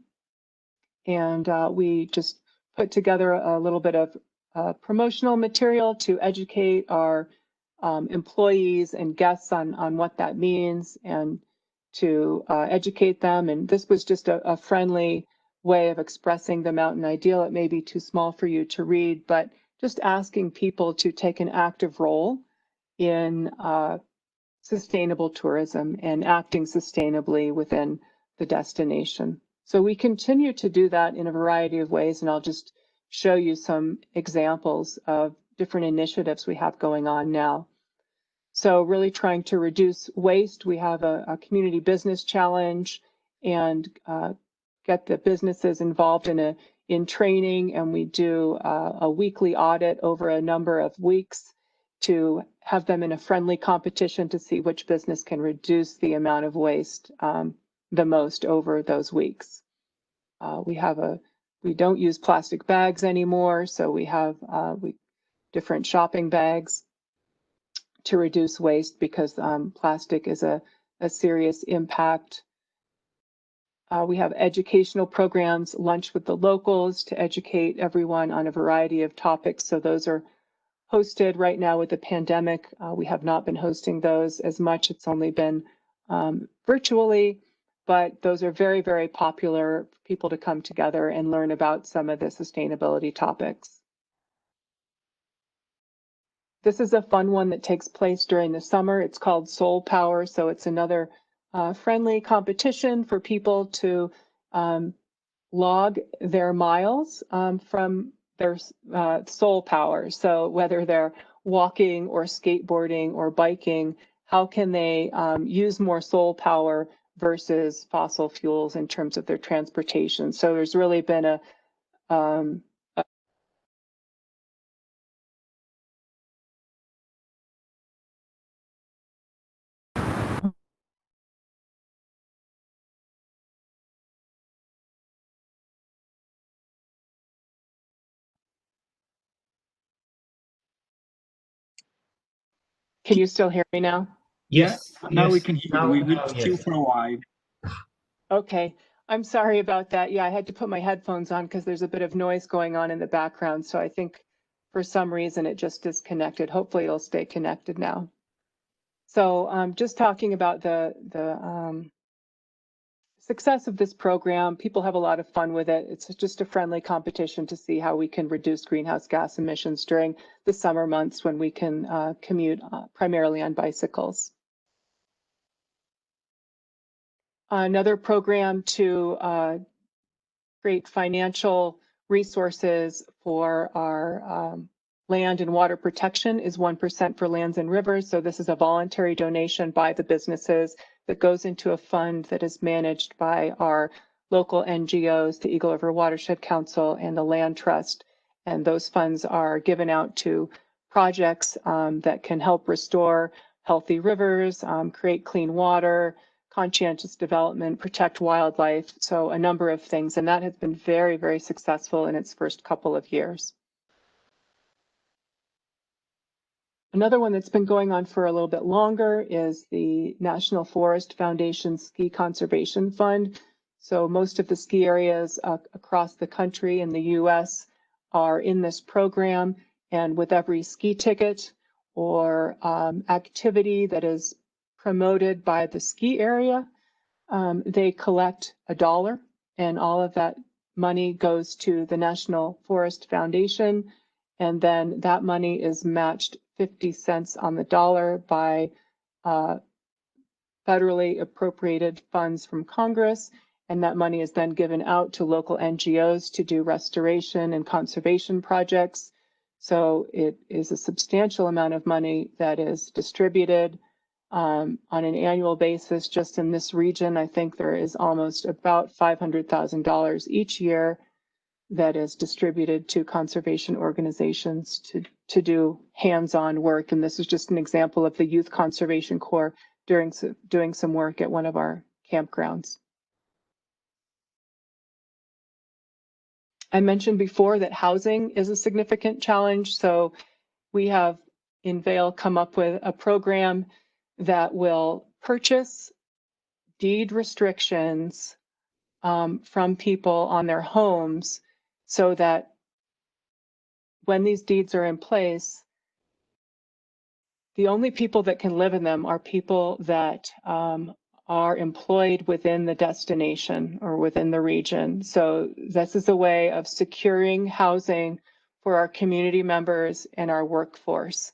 And we just put together a little bit of promotional material to educate our employees and guests on what that means, and to educate them. And this was just a friendly way of expressing the mountain ideal. It may be too small for you to read, but just asking people to take an active role in sustainable tourism and acting sustainably within the destination. So we continue to do that in a variety of ways, and I'll just show you some examples of different initiatives we have going on now. So really trying to reduce waste. We have a community business challenge and get the businesses involved in training, and we do a weekly audit over a number of weeks to have them in a friendly competition to see which business can reduce the amount of waste the most over those weeks. We don't use plastic bags anymore, so we have different shopping bags to reduce waste, because plastic is a serious impact. We have educational programs, Lunch with the Locals, to educate everyone on a variety of topics. So those are hosted right now with the pandemic. We have not been hosting those as much. It's only been virtually, but those are very, very popular for people to come together and learn about some of the sustainability topics. This is a fun one that takes place during the summer. It's called Soul Power. So it's another friendly competition for people to log their miles from their soul power. So whether they're walking or skateboarding or biking, how can they use more soul power versus fossil fuels in terms of their transportation? So there's really been a Can you still hear me now? Yes. Yeah, now yes. we can hear you. We missed you for a while. Okay, I'm sorry about that. Yeah, I had to put my headphones on because there's a bit of noise going on in the background. So I think for some reason it just disconnected. Hopefully it'll stay connected now. So just talking about the success of this program, people have a lot of fun with it. It's just a friendly competition to see how we can reduce greenhouse gas emissions during the summer months when we can commute primarily on bicycles. Another program to create financial resources for our land and water protection is 1% for lands and rivers. So this is a voluntary donation by the businesses that goes into a fund that is managed by our local NGOs, the Eagle River Watershed Council and the Land Trust. And those funds are given out to projects that can help restore healthy rivers, create clean water, conscientious development, protect wildlife, so a number of things. And that has been very, very successful in its first couple of years. Another one that's been going on for a little bit longer is the National Forest Foundation Ski Conservation Fund. So most of the ski areas across the country in the US are in this program, and with every ski ticket or activity that is promoted by the ski area, they collect $1, and all of that money goes to the National Forest Foundation, and then that money is matched 50 cents on the dollar by federally appropriated funds from Congress, and that money is then given out to local NGOs to do restoration and conservation projects. So it is a substantial amount of money that is distributed on an annual basis. Just in this region, I think there is almost about $500,000 each year that is distributed to conservation organizations to do hands-on work. And this is just an example of the Youth Conservation Corps doing some work at one of our campgrounds. I mentioned before that housing is a significant challenge. So we have in Vail come up with a program that will purchase deed restrictions from people on their homes, so that when these deeds are in place, the only people that can live in them are people that are employed within the destination or within the region. So this is a way of securing housing for our community members and our workforce.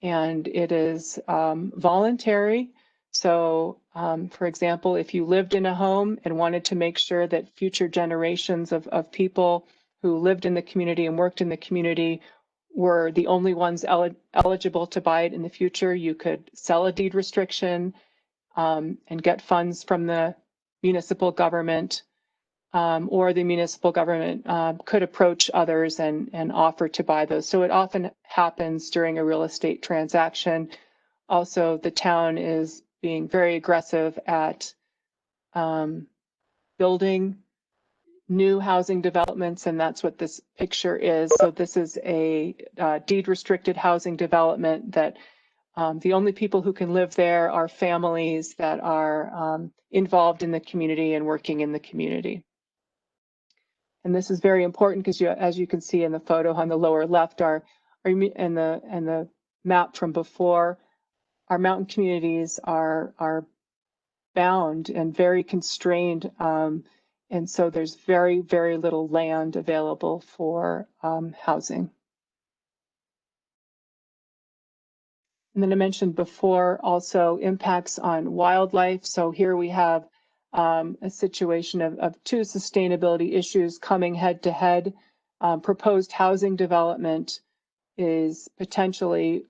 And it is voluntary. So, for example, if you lived in a home and wanted to make sure that future generations of people who lived in the community and worked in the community were the only ones eligible to buy it in the future, you could sell a deed restriction and get funds from the municipal government, or the municipal government could approach others and offer to buy those. So it often happens during a real estate transaction. Also, the town is being very aggressive at building new housing developments, and that's what this picture is. So this is a deed restricted housing development that the only people who can live there are families that are involved in the community and working in the community. And this is very important because, as you can see in the photo on the lower left, and the map from before, our mountain communities are bound and very constrained. And so there's very, very little land available for housing. And then I mentioned before also impacts on wildlife. So here we have a situation of two sustainability issues coming head to head. Proposed housing development is potentially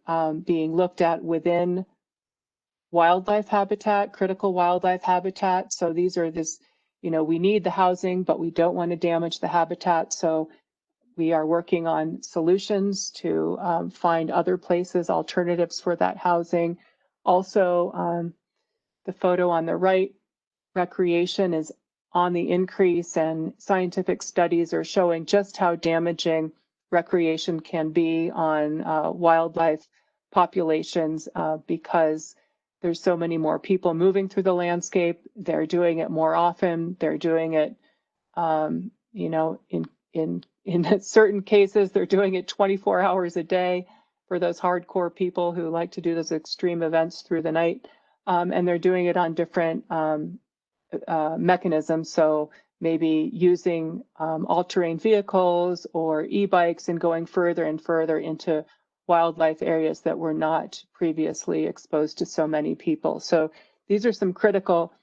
being looked at within wildlife habitat, critical wildlife habitat. So these are we need the housing, but we don't want to damage the habitat. So we are working on solutions to find other places, alternatives for that housing. Also, the photo on the right, recreation is on the increase, and scientific studies are showing just how damaging recreation can be on wildlife populations because there's so many more people moving through the landscape. They're doing it more often. They're doing it, in certain cases, they're doing it 24 hours a day for those hardcore people who like to do those extreme events through the night. And they're doing it on different mechanisms. So maybe using all-terrain vehicles or e-bikes and going further and further into wildlife areas that were not previously exposed to so many people. So these are some critical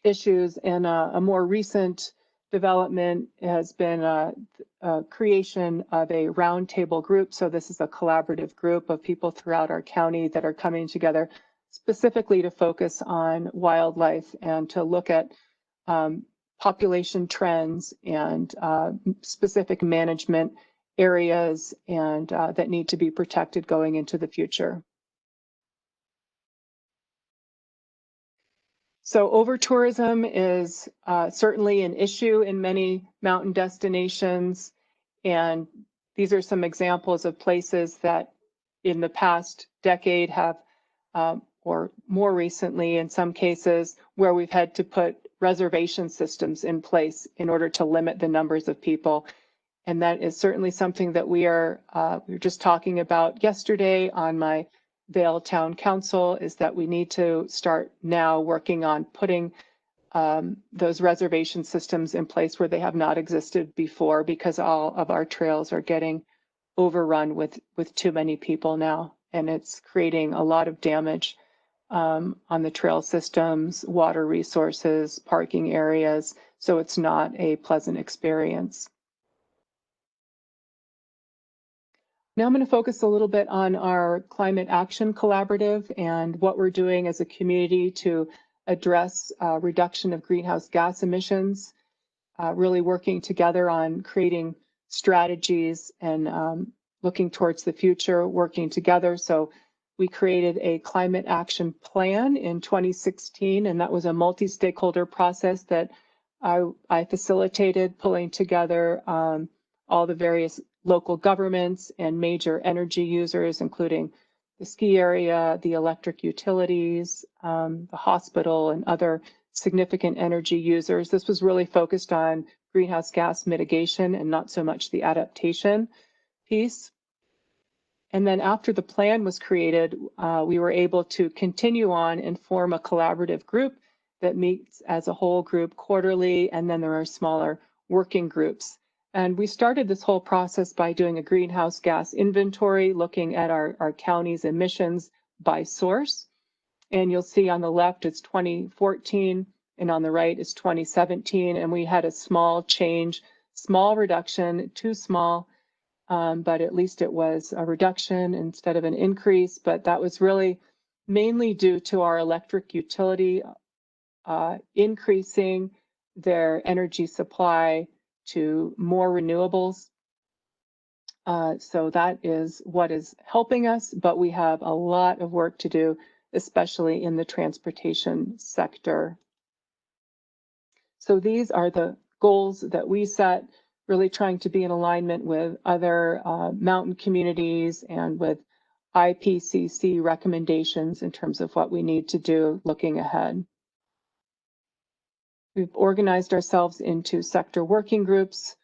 issues, and a more recent development has been a creation of a roundtable group. So this is a collaborative group of people throughout our county that are coming together specifically to focus on wildlife and to look at population trends and specific management areas and that need to be protected going into the future. So over-tourism is certainly an issue in many mountain destinations. And these are some examples of places that in the past decade have, or more recently in some cases, where we've had to put reservation systems in place in order to limit the numbers of people. And that is certainly something that we were just talking about yesterday on my Vail Town Council, is that we need to start now working on putting those reservation systems in place where they have not existed before, because all of our trails are getting overrun with too many people now, and it's creating a lot of damage on the trail systems, water resources, parking areas, so it's not a pleasant experience. Now I'm going to focus a little bit on our Climate Action Collaborative and what we're doing as a community to address reduction of greenhouse gas emissions, really working together on creating strategies and looking towards the future, working together. So we created a climate action plan in 2016, and that was a multi-stakeholder process that I facilitated, pulling together all the various local governments and major energy users, including the ski area, the electric utilities, the hospital, and other significant energy users. This was really focused on greenhouse gas mitigation and not so much the adaptation piece. And then after the plan was created, we were able to continue on and form a collaborative group that meets as a whole group quarterly, and then there are smaller working groups. And we started this whole process by doing a greenhouse gas inventory, looking at our county's emissions by source. And you'll see on the left it's 2014, and on the right is 2017. And we had a small change, small reduction, too small, but at least it was a reduction instead of an increase. But that was really mainly due to our electric utility increasing their energy supply to more renewables. So that is what is helping us, but we have a lot of work to do, especially in the transportation sector. So these are the goals that we set, really trying to be in alignment with other mountain communities and with IPCC recommendations in terms of what we need to do looking ahead. We've organized ourselves into sector working groups: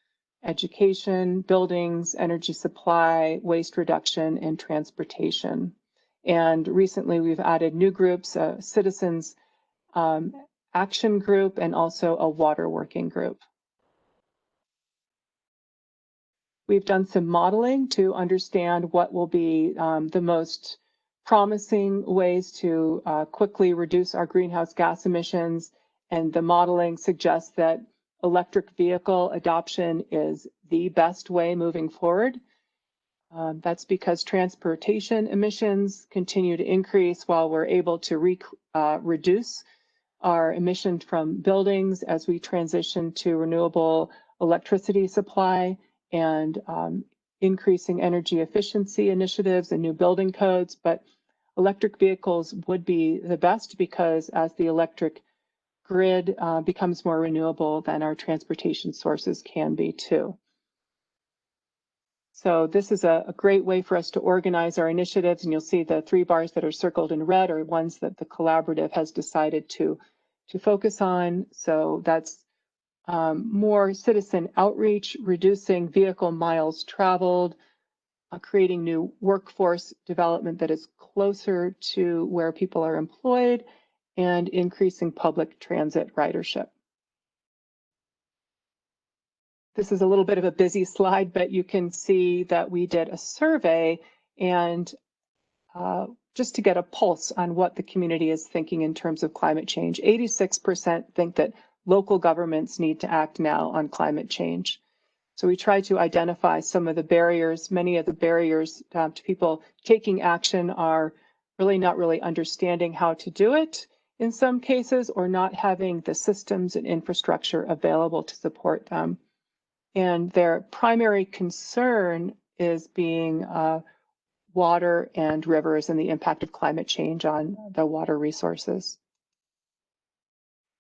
education, buildings, energy supply, waste reduction, and transportation. And recently we've added new groups, a citizens action group and also a water working group. We've done some modeling to understand what will be the most promising ways to quickly reduce our greenhouse gas emissions. And the modeling suggests that electric vehicle adoption is the best way moving forward. That's because transportation emissions continue to increase while we're able to reduce our emissions from buildings as we transition to renewable electricity supply and increasing energy efficiency initiatives and new building codes. But electric vehicles would be the best, because as the electric grid becomes more renewable, then our transportation sources can be too. So this is a great way for us to organize our initiatives, and you'll see the 3 bars that are circled in red are ones that the collaborative has decided to focus on. So that's more citizen outreach, reducing vehicle miles traveled, creating new workforce development that is closer to where people are employed, and increasing public transit ridership. This is a little bit of a busy slide, but you can see that we did a survey, and just to get a pulse on what the community is thinking in terms of climate change. 86% think that local governments need to act now on climate change. So we try to identify some of the barriers. Many of the barriers to people taking action are really not really understanding how to do it in some cases, or not having the systems and infrastructure available to support them. And their primary concern is being water and rivers and the impact of climate change on the water resources.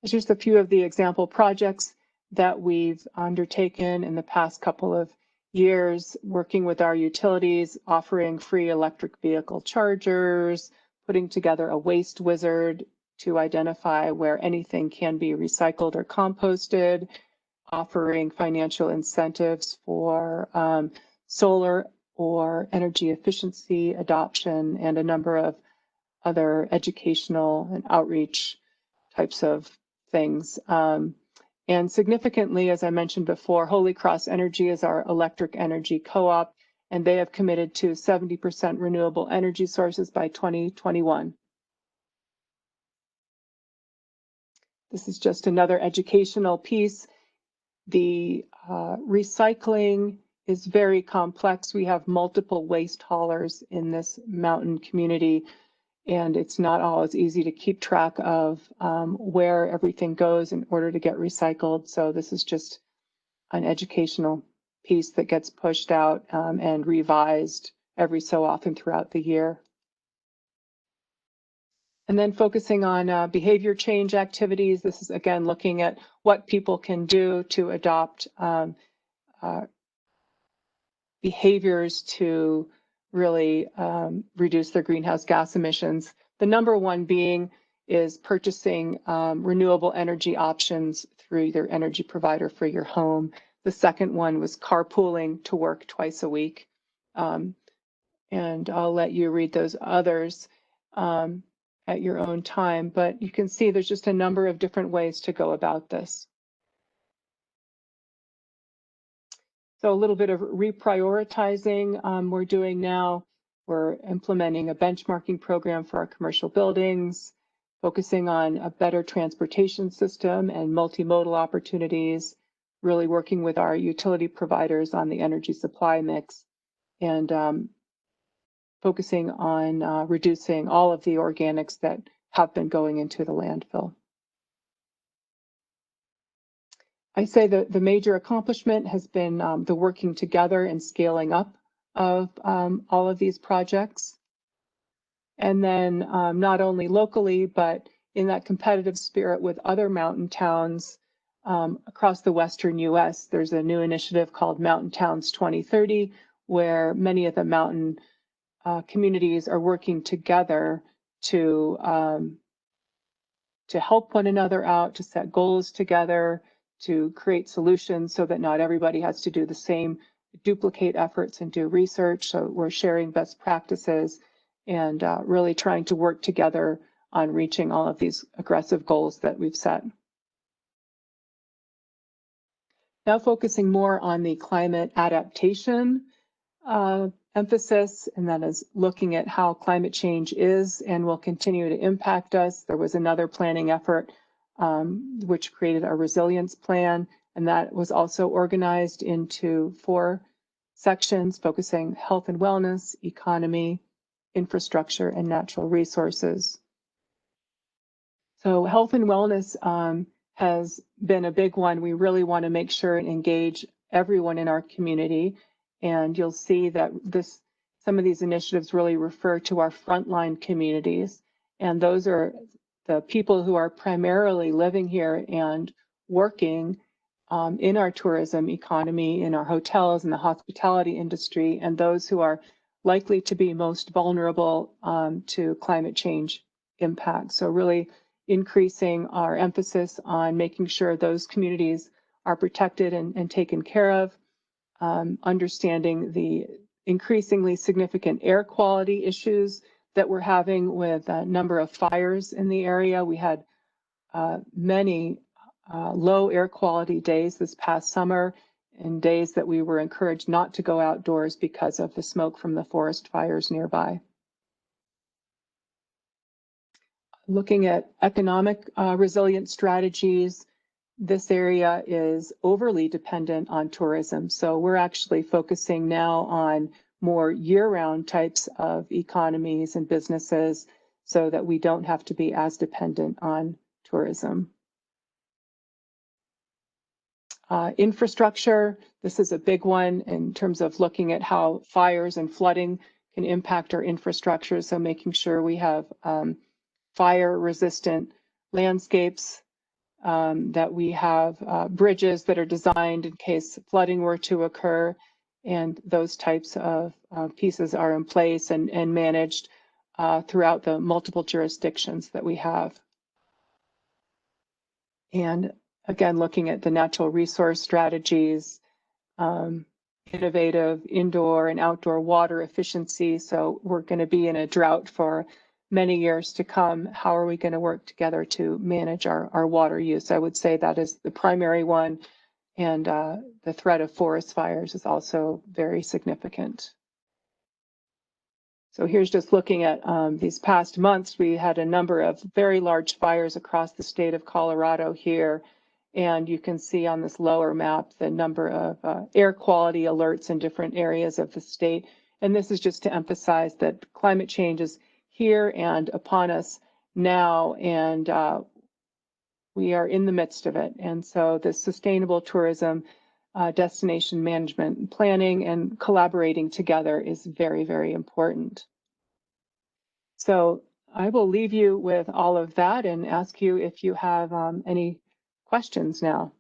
It's just a few of the example projects that we've undertaken in the past couple of years, working with our utilities, offering free electric vehicle chargers, putting together a waste wizard to identify where anything can be recycled or composted, offering financial incentives for solar or energy efficiency adoption, and a number of other educational and outreach types of things. And significantly, as I mentioned before, Holy Cross Energy is our electric energy co-op, and they have committed to 70% renewable energy sources by 2021. This is just another educational piece. The recycling is very complex. We have multiple waste haulers in this mountain community, and it's not always easy to keep track of where everything goes in order to get recycled. So this is just an educational piece that gets pushed out and revised every so often throughout the year. And then focusing on behavior change activities. This is, again, looking at what people can do to adopt behaviors to really reduce their greenhouse gas emissions. The number one being is purchasing renewable energy options through your energy provider for your home. The second one was carpooling to work twice a week. And I'll let you read those others at your own time, but you can see there's just a number of different ways to go about this. So a little bit of reprioritizing we're doing now. We're implementing a benchmarking program for our commercial buildings, focusing on a better transportation system and multimodal opportunities, really working with our utility providers on the energy supply mix, and focusing on reducing all of the organics that have been going into the landfill. I say that the major accomplishment has been the working together and scaling up of all of these projects. And then not only locally, but in that competitive spirit with other mountain towns across the Western US, there's a new initiative called Mountain Towns 2030, where many of the mountain communities are working together to help one another out, to set goals together, to create solutions so that not everybody has to do the same, duplicate efforts and do research. So we're sharing best practices and really trying to work together on reaching all of these aggressive goals that we've set. Now focusing more on the climate adaptation emphasis, and that is looking at how climate change is and will continue to impact us. There was another planning effort which created a resilience plan, and that was also organized into 4 sections, focusing health and wellness, economy, infrastructure, and natural resources. So health and wellness has been a big one. We really want to make sure and engage everyone in our community. And you'll see that some of these initiatives really refer to our frontline communities. And those are the people who are primarily living here and working in our tourism economy, in our hotels, in the hospitality industry, and those who are likely to be most vulnerable to climate change impacts. So really increasing our emphasis on making sure those communities are protected and taken care of, understanding the increasingly significant air quality issues that we're having with a number of fires in the area. We had many low air quality days this past summer, and days that we were encouraged not to go outdoors because of the smoke from the forest fires nearby. Looking at economic resilience strategies, this area is overly dependent on tourism. So we're actually focusing now on more year-round types of economies and businesses so that we don't have to be as dependent on tourism. Infrastructure, this is a big one in terms of looking at how fires and flooding can impact our infrastructure. So making sure we have fire-resistant landscapes, that we have bridges that are designed in case flooding were to occur, and those types of pieces are in place and managed throughout the multiple jurisdictions that we have. And again, looking at the natural resource strategies, innovative indoor and outdoor water efficiency. So we're going to be in a drought for many years to come. How are we going to work together to manage our water use? I would say that is the primary one. And the threat of forest fires is also very significant. So here's just looking at these past months. We had a number of very large fires across the state of Colorado here. And you can see on this lower map the number of air quality alerts in different areas of the state. And this is just to emphasize that climate change is here and upon us now, and we are in the midst of it. And so the sustainable tourism, destination management, planning, and collaborating together is very, very important. So I will leave you with all of that and ask you if you have any questions now.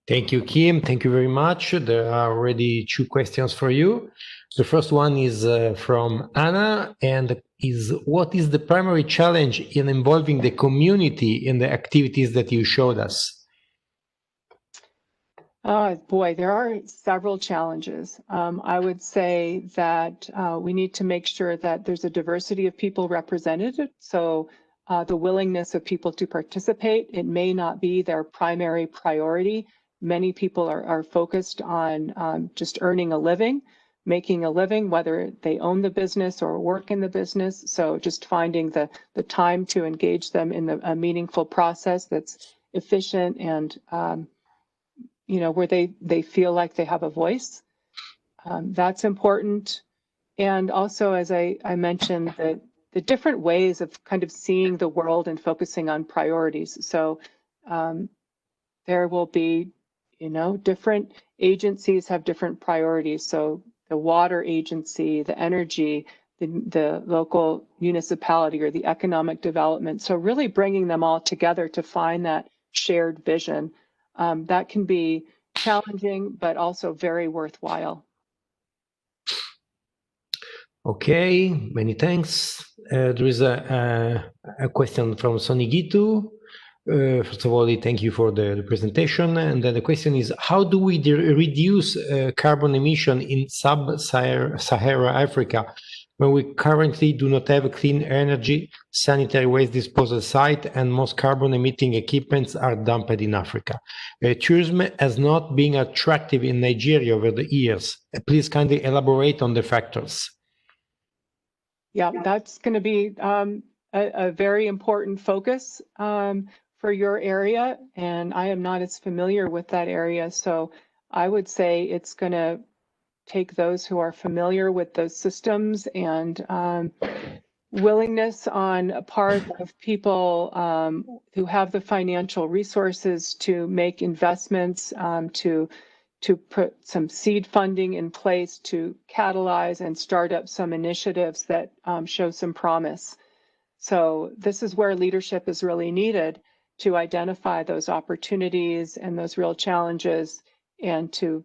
Thank you, Kim. Thank you very much. There are already 2 questions for you. The first one is from Anna, and is what is the primary challenge in involving the community in the activities that you showed us? Boy, there are several challenges. I would say that we need to make sure that there's a diversity of people represented. So the willingness of people to participate, it may not be their primary priority. Many people are focused on just earning a living, making a living, whether they own the business or work in the business. So just finding the time to engage them in a meaningful process that's efficient and where they feel like they have a voice. That's important. And also, as I mentioned, the different ways of kind of seeing the world and focusing on priorities. So there will be, different agencies have different priorities. So the water agency, the energy, the local municipality, or the economic development. So really bringing them all together to find that shared vision. That can be challenging, but also very worthwhile. Okay, many thanks. There is a question from Sonny Gitu. First of all, thank you for the presentation. And then the question is, how do we reduce carbon emission in sub-Saharan Africa when we currently do not have a clean energy, sanitary waste disposal site, and most carbon-emitting equipments are dumped in Africa? Tourism has not been attractive in Nigeria over the years. Please kindly elaborate on the factors. Yeah, that's going to be a very important focus for your area, and I am not as familiar with that area. So I would say it's going to take those who are familiar with those systems and willingness on a part of people who have the financial resources to make investments, to put some seed funding in place to catalyze and start up some initiatives that show some promise. So this is where leadership is really needed to identify those opportunities and those real challenges and to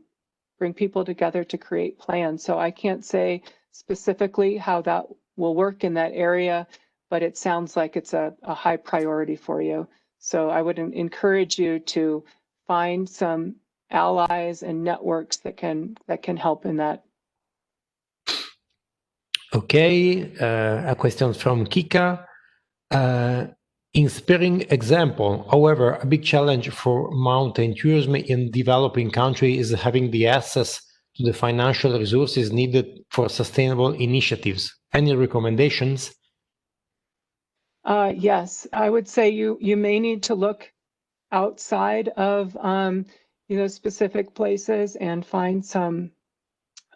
bring people together to create plans. So I can't say specifically how that will work in that area, but it sounds like it's a high priority for you. So I would encourage you to find some allies and networks that can help in that. Okay, a question from Kika. Inspiring example. However, a big challenge for mountain tourism in developing countries is having the access to the financial resources needed for sustainable initiatives. Any recommendations? Yes, I would say you may need to look outside of specific places and find some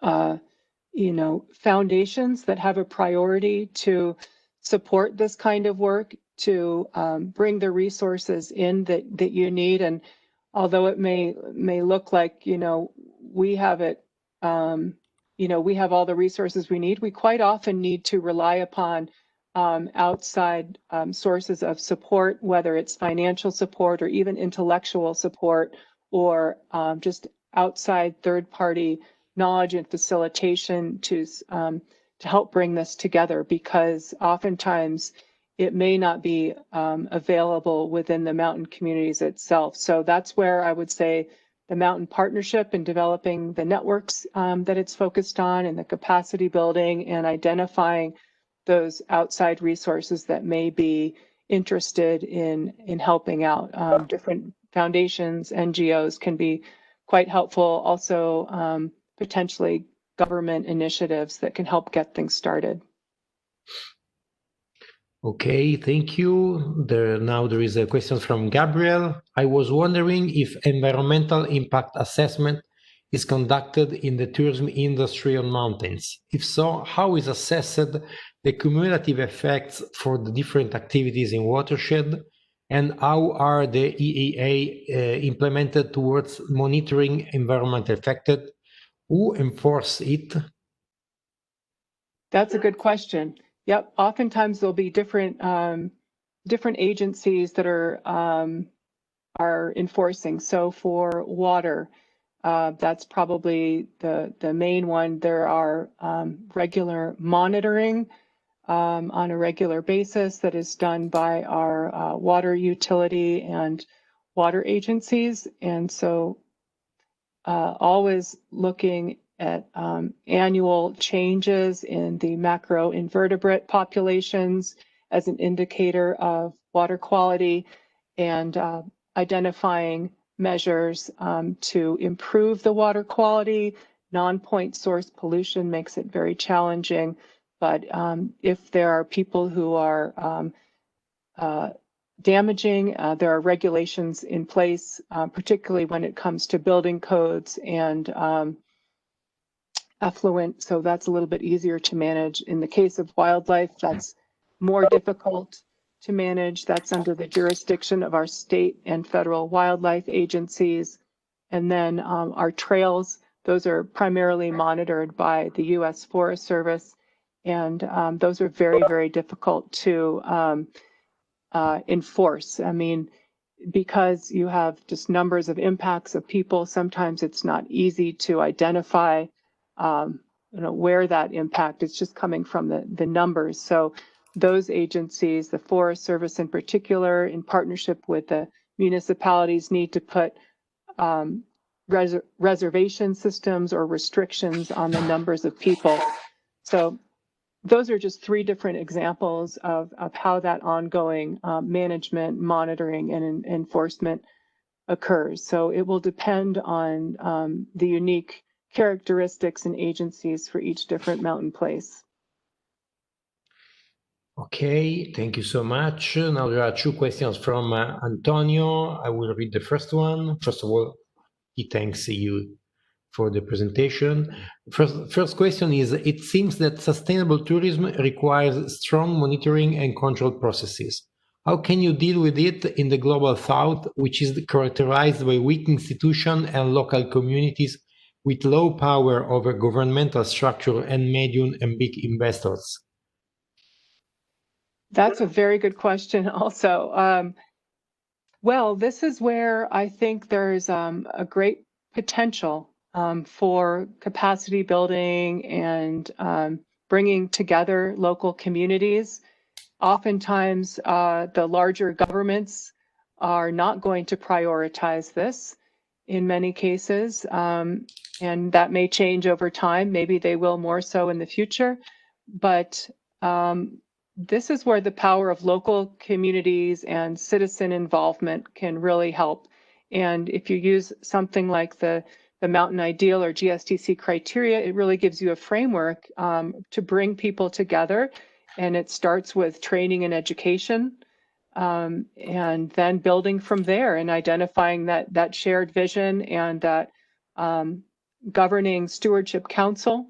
foundations that have a priority to support this kind of work, to bring the resources in that you need. And although it may look like we have it, we have all the resources we need, we quite often need to rely upon outside sources of support, whether it's financial support or even intellectual support, or just outside third-party knowledge and facilitation to help bring this together, because oftentimes it may not be available within the mountain communities itself. So that's where I would say the Mountain Partnership and developing the networks that it's focused on, and the capacity building and identifying those outside resources that may be interested in helping out. Different foundations, NGOs can be quite helpful. Also, potentially government initiatives that can help get things started. Okay, thank you. Now there is a question from Gabriel. I was wondering if environmental impact assessment is conducted in the tourism industry on mountains. If so, how is assessed the cumulative effects for the different activities in watershed, and how are the EEA implemented towards monitoring environmental affected? Who enforce it? That's a good question. Yep, oftentimes there'll be different agencies that are enforcing. So for water, that's probably the main one. There are regular monitoring on a regular basis that is done by our water utility and water agencies. And so always looking at annual changes in the macroinvertebrate populations as an indicator of water quality, and identifying measures to improve the water quality. Non-point source pollution makes it very challenging, but if there are people who are damaging, there are regulations in place, particularly when it comes to building codes and effluent, so that's a little bit easier to manage. In the case of wildlife, that's more difficult to manage. That's under the jurisdiction of our state and federal wildlife agencies. And then our trails, those are primarily monitored by the U.S. Forest Service, and those are very, very difficult to enforce. I mean, because you have just numbers of impacts of people, sometimes it's not easy to identify where that impact is just coming from the numbers. So those agencies, the Forest Service in particular, in partnership with the municipalities, need to put reservation systems or restrictions on the numbers of people. So those are just three different examples of how that ongoing management, monitoring, and enforcement occurs. So it will depend on the unique characteristics and agencies for each different mountain place. Okay, thank you so much. Now there are two questions from Antonio. I will read the first one. First of all, he thanks you for the presentation. First question is, it seems that sustainable tourism requires strong monitoring and control processes. How can you deal with it in the global south, which is characterized by weak institutions and local communities with low power over governmental structure and medium and big investors? That's a very good question also. Well, this is where I think there's a great potential for capacity building and bringing together local communities. Oftentimes, the larger governments are not going to prioritize this in many cases, and that may change over time. Maybe they will more so in the future, but this is where the power of local communities and citizen involvement can really help. And if you use something like the Mountain Ideal or GSTC criteria, it really gives you a framework to bring people together. And it starts with training and education, and then building from there and identifying that shared vision and that governing stewardship council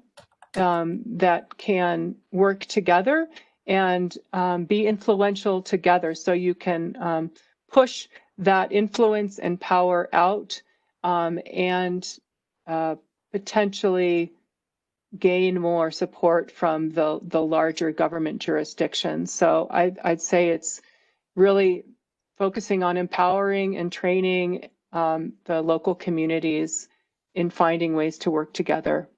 that can work together and be influential together, so you can push that influence and power out and potentially gain more support from the larger government jurisdictions. So I'd say it's really focusing on empowering and training the local communities in finding ways to work together.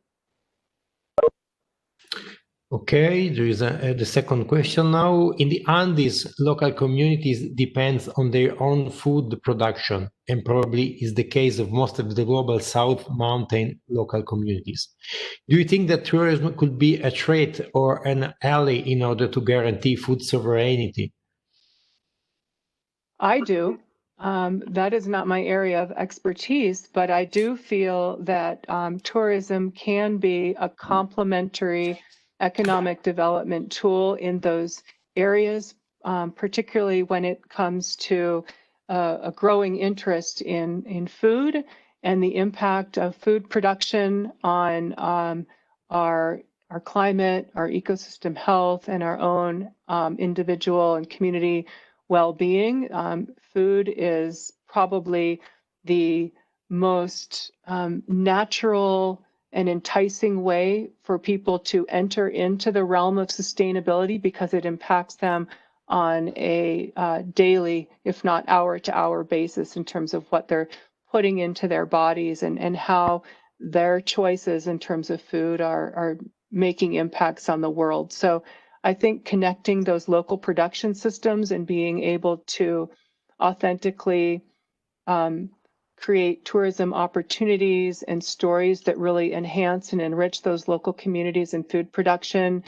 Okay, there is the second question now. In the Andes, local communities depend on their own food production, and probably is the case of most of the global South Mountain local communities. Do you think that tourism could be a threat or an ally in order to guarantee food sovereignty? I do. That is not my area of expertise, but I do feel that tourism can be a complementary economic development tool in those areas, particularly when it comes to a growing interest in food and the impact of food production on our climate, our ecosystem health, and our own individual and community well-being. Food is probably the most natural and enticing way for people to enter into the realm of sustainability because it impacts them on a daily, if not hour-to-hour basis in terms of what they're putting into their bodies and how their choices in terms of food are making impacts on the world. So I think connecting those local production systems and being able to authentically create tourism opportunities and stories that really enhance and enrich those local communities and food production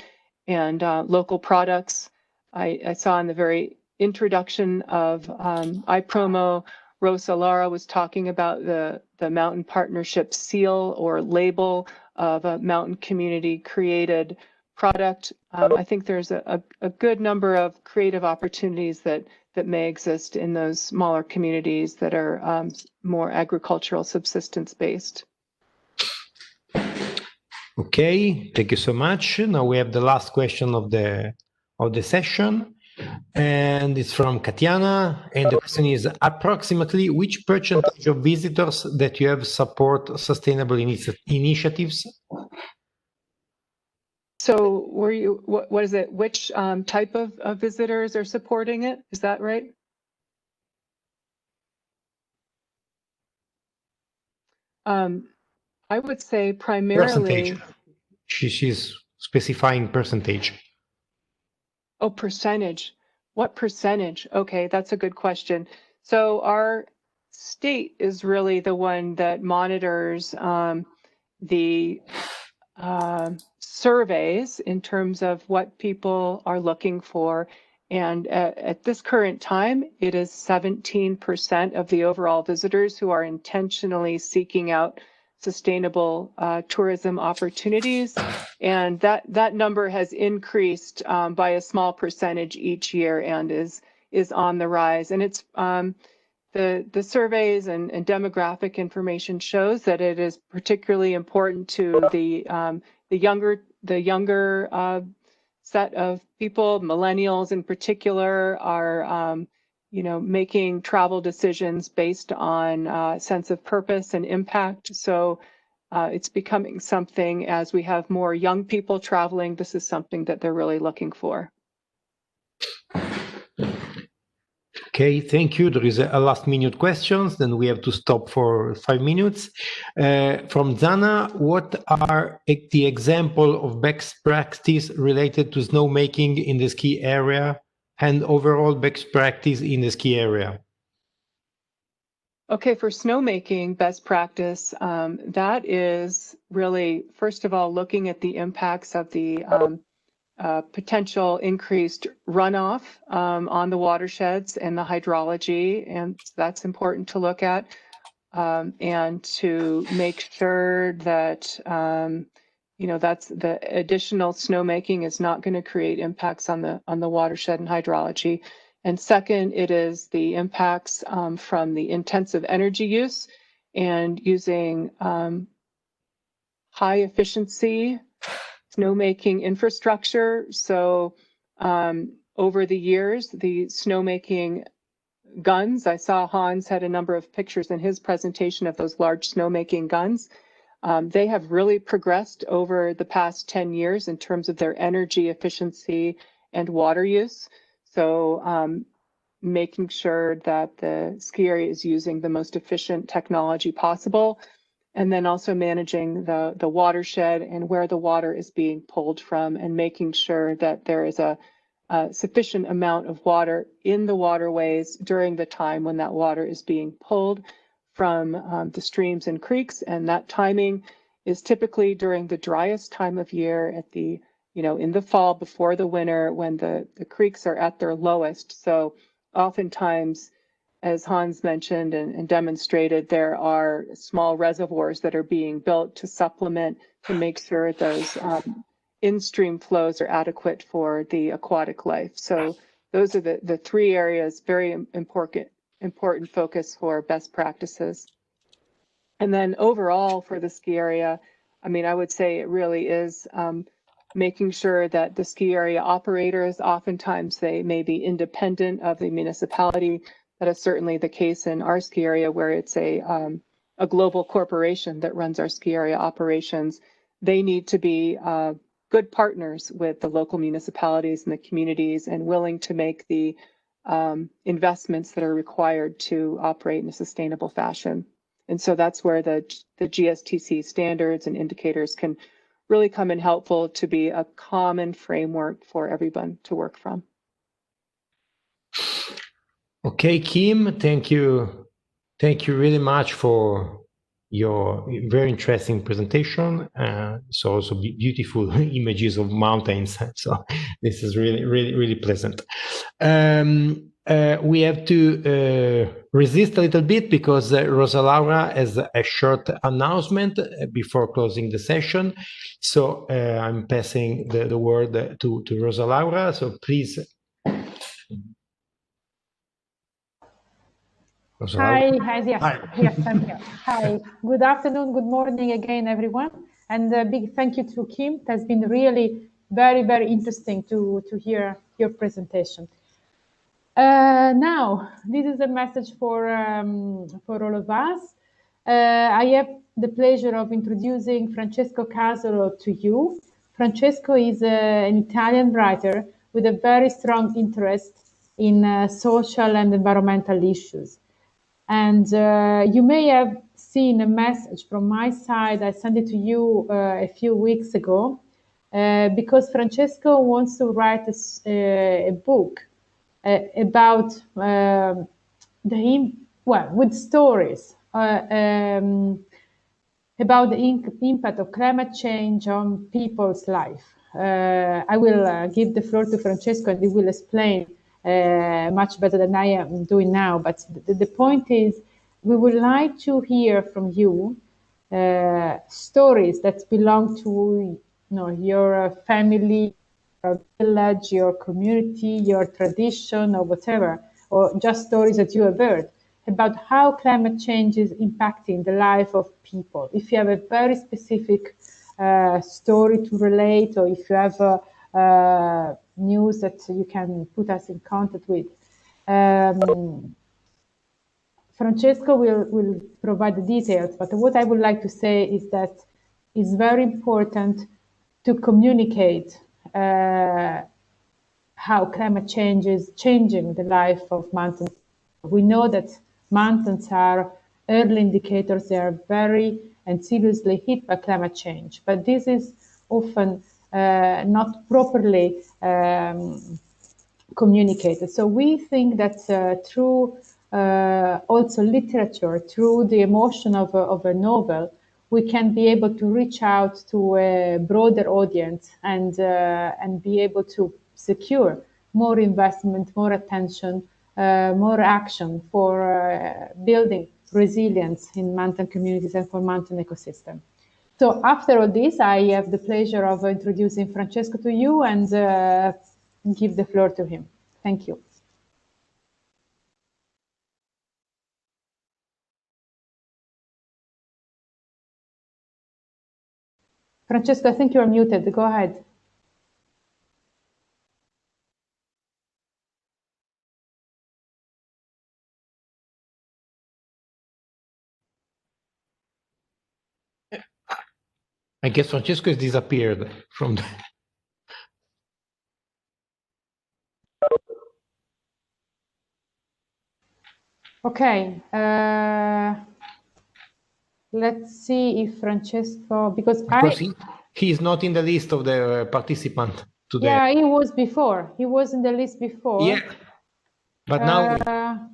and local products. I saw in the very introduction of IPROMO, Rosa Lara was talking about the Mountain Partnership seal or label of a mountain community created product. I think there's a good number of creative opportunities that may exist in those smaller communities that are more agricultural subsistence based. Okay, thank you so much. Now we have the last question of the session, and it's from Katiana, and the question is approximately which percentage of visitors that you have support sustainable initiatives? So were you, what is it, which type of visitors are supporting it? Is that right? I would say primarily. Percentage. She's specifying percentage. Oh, percentage. What percentage? Okay, that's a good question. So our state is really the one that monitors the surveys in terms of what people are looking for. And at this current time, it is 17% of the overall visitors who are intentionally seeking out sustainable tourism opportunities. And that number has increased by a small percentage each year and is on the rise. And it's the surveys and demographic information shows that it is particularly important to the younger set of people. Millennials in particular are making travel decisions based on sense of purpose and impact. So it's becoming something, as we have more young people traveling, this is something that they're really looking for. Okay, thank you. There is a last minute questions, then we have to stop for 5 minutes. From Zana, what are the example of best practice related to snowmaking in the ski area and overall best practice in the ski area? Okay, for snowmaking best practice, that is really, first of all, looking at the impacts of the potential increased runoff on the watersheds and the hydrology, and that's important to look at, and to make sure that that's the additional snowmaking is not going to create impacts on the watershed and hydrology. And second, it is the impacts from the intensive energy use and using high efficiency snowmaking infrastructure. So over the years, the snowmaking guns, I saw Hans had a number of pictures in his presentation of those large snowmaking guns. They have really progressed over the past 10 years in terms of their energy efficiency and water use. So making sure that the ski area is using the most efficient technology possible, and then also managing the watershed and where the water is being pulled from, and making sure that there is a sufficient amount of water in the waterways during the time when that water is being pulled from the streams and creeks. And that timing is typically during the driest time of year at the, in the fall before the winter, when the creeks are at their lowest. So oftentimes, as Hans mentioned and demonstrated, there are small reservoirs that are being built to supplement, to make sure those in-stream flows are adequate for the aquatic life. So those are the three areas, very important focus for best practices. And then overall for the ski area, I mean, I would say it really is making sure that the ski area operators, oftentimes they may be independent of the municipality. That is certainly the case in our ski area, where it's a global corporation that runs our ski area operations. They need to be good partners with the local municipalities and the communities, and willing to make the investments that are required to operate in a sustainable fashion. And so that's where the GSTC standards and indicators can really come in helpful to be a common framework for everyone to work from. Okay, Kim, thank you. Thank you really much for your very interesting presentation. So also beautiful images of mountains. So this is really pleasant. We have to resist a little bit because Rosa Laura has a short announcement before closing the session. So I'm passing the word to Rosa Laura. So please. Hi, yes, I'm here. Hi, good afternoon, good morning again, everyone. And a big thank you to Kim. It has been really very interesting to hear your presentation. Now, this is a message for all of us. I have the pleasure of introducing Francesco Casolo to you. Francesco is an Italian writer with a very strong interest in social and environmental issues. And you may have seen a message from my side. I sent it to you a few weeks ago because Francesco wants to write a book about with stories about the impact of climate change on people's life. I will give the floor to Francesco, and he will explain much better than I am doing now. But the point is, we would like to hear from you stories that belong to your family, your village, your community, your tradition, or whatever, or just stories that you have heard about how climate change is impacting the life of people. If you have a very specific story to relate, or if you have news that you can put us in contact with, Francesco will provide the details. But what I would like to say is that it's very important to communicate how climate change is changing the life of mountains. We know that mountains are early indicators. They are very and seriously hit by climate change, but this is often not properly communicated. So we think that through also literature, through the emotion of a novel, we can be able to reach out to a broader audience and be able to secure more investment, more attention, more action for building resilience in mountain communities and for mountain ecosystem. So after all this, I have the pleasure of introducing Francesco to you and give the floor to him. Thank you. Francesco, I think you are muted. Go ahead. I guess Francesco has disappeared from the... Okay. Let's see if Francesco, because he is not in the list of the participant today. Yeah, he was before. He was in the list before. Yeah, but now...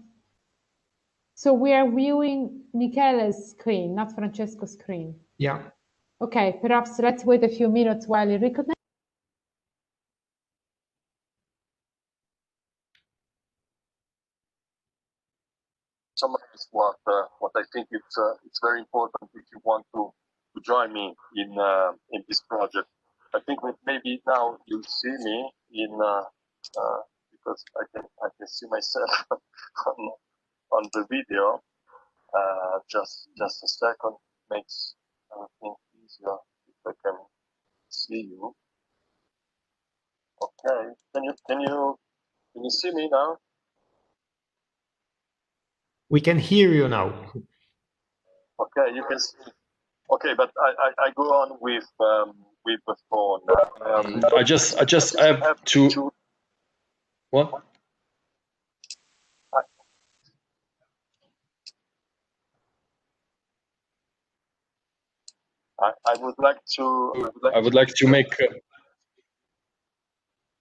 So we are viewing Michele's screen, not Francesco's screen. Yeah. Okay, perhaps let's wait a few minutes while he reconnects. Summarize what I think it's very important if you want to join me in this project. I think that maybe now you see me in because I can see myself on the video. Just a second, makes everything easier if I can see you. Okay, can you see me now? We can hear you now. Okay, you can see. Okay, but I go on with the phone. I just have to. What? I would like to. I would like to make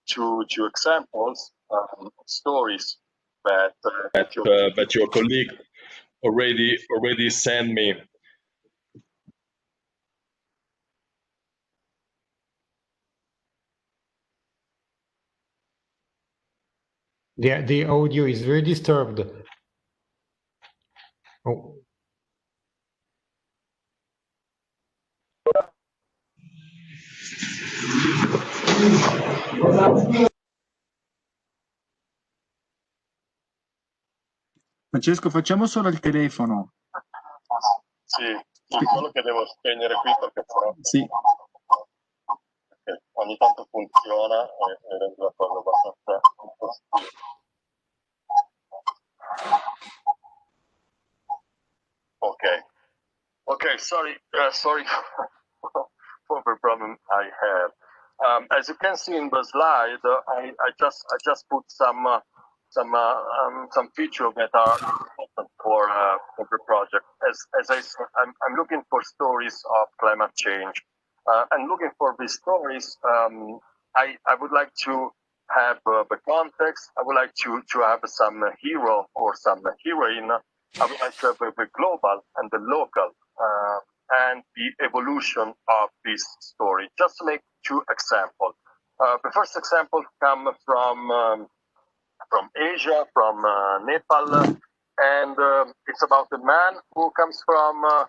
two examples, stories that your colleague already sent me. The audio is very disturbed. Oh. Francesco, facciamo solo il telefono. Sì, solo che devo spegnere qui perché sennò... Sì. Okay. Ogni tanto funziona e rende la cosa abbastanza impossibile. Okay, sorry for the problem I have. As you can see in the slide, I just put some features that are important for the project. As I said, I'm looking for stories of climate change, and looking for these stories. I would like to have the context. I would like to have some hero or some heroine. I would like to have the global and the local, and the evolution of this story. Just to make two examples. The first example comes from Asia, from Nepal, and it's about a man who comes from a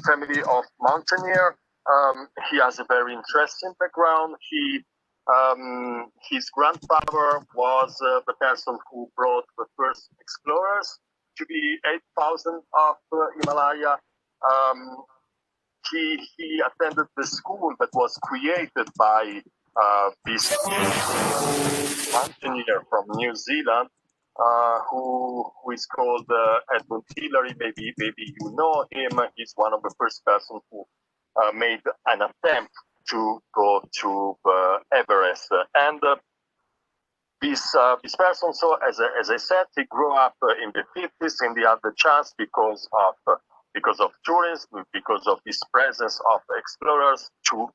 family of mountaineer. He has a very interesting background. His grandfather was the person who brought the first explorers to the 8,000 of Himalaya. He attended the school that was created by this mountaineer from New Zealand, who is called Edmund Hillary. Maybe you know him. He's one of the first persons who made an attempt to go to Everest. And this person, so as I said, he grew up in the 50s, and he had the chance because of tourism, because of this presence of explorers to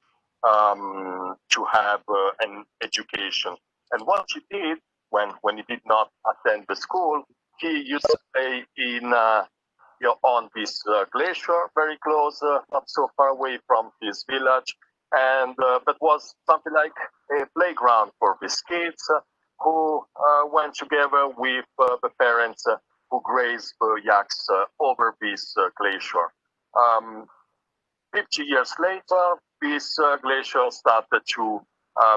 have an education. And what he did when he did not attend the school, he used to stay in on this glacier, very close, not so far away from his village, and that was something like a playground for these kids who went together with the parents who grazed the yaks over this glacier. 50 years later, this glacier started to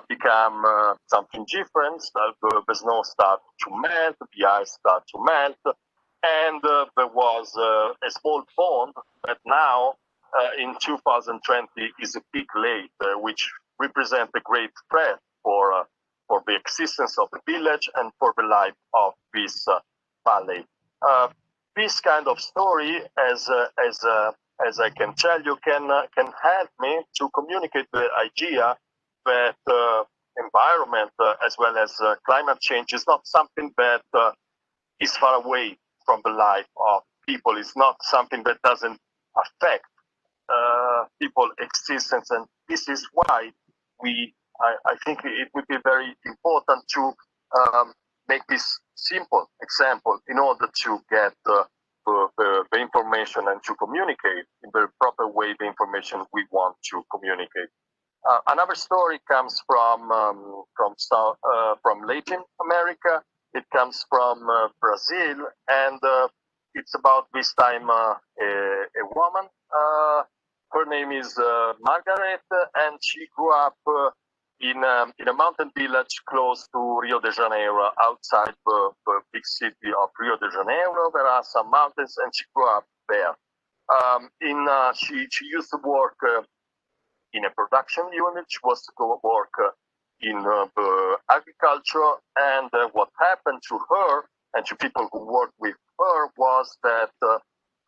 become something different. The snow started to melt, the ice started to melt, and there was a small pond that now, in 2020, is a big lake, which represents a great threat for the existence of the village and for the life of this valley. this kind of story, as I can tell you, can help me to communicate the idea that environment as well as climate change is not something that is far away from the life of people. It's not something that doesn't affect people's existence, and this is why I think it would be very important to make this simple example in order to get the information and to communicate in the proper way the information we want to communicate. Another story comes from Latin America. It comes from Brazil, and it's about this time a woman. Her name is Margaret, and she grew up in a mountain village close to Rio de Janeiro, outside the big city of Rio de Janeiro. There are some mountains, and she grew up there. She used to work in a production unit. She was to go work in the agriculture, and what happened to her and to people who worked with her was that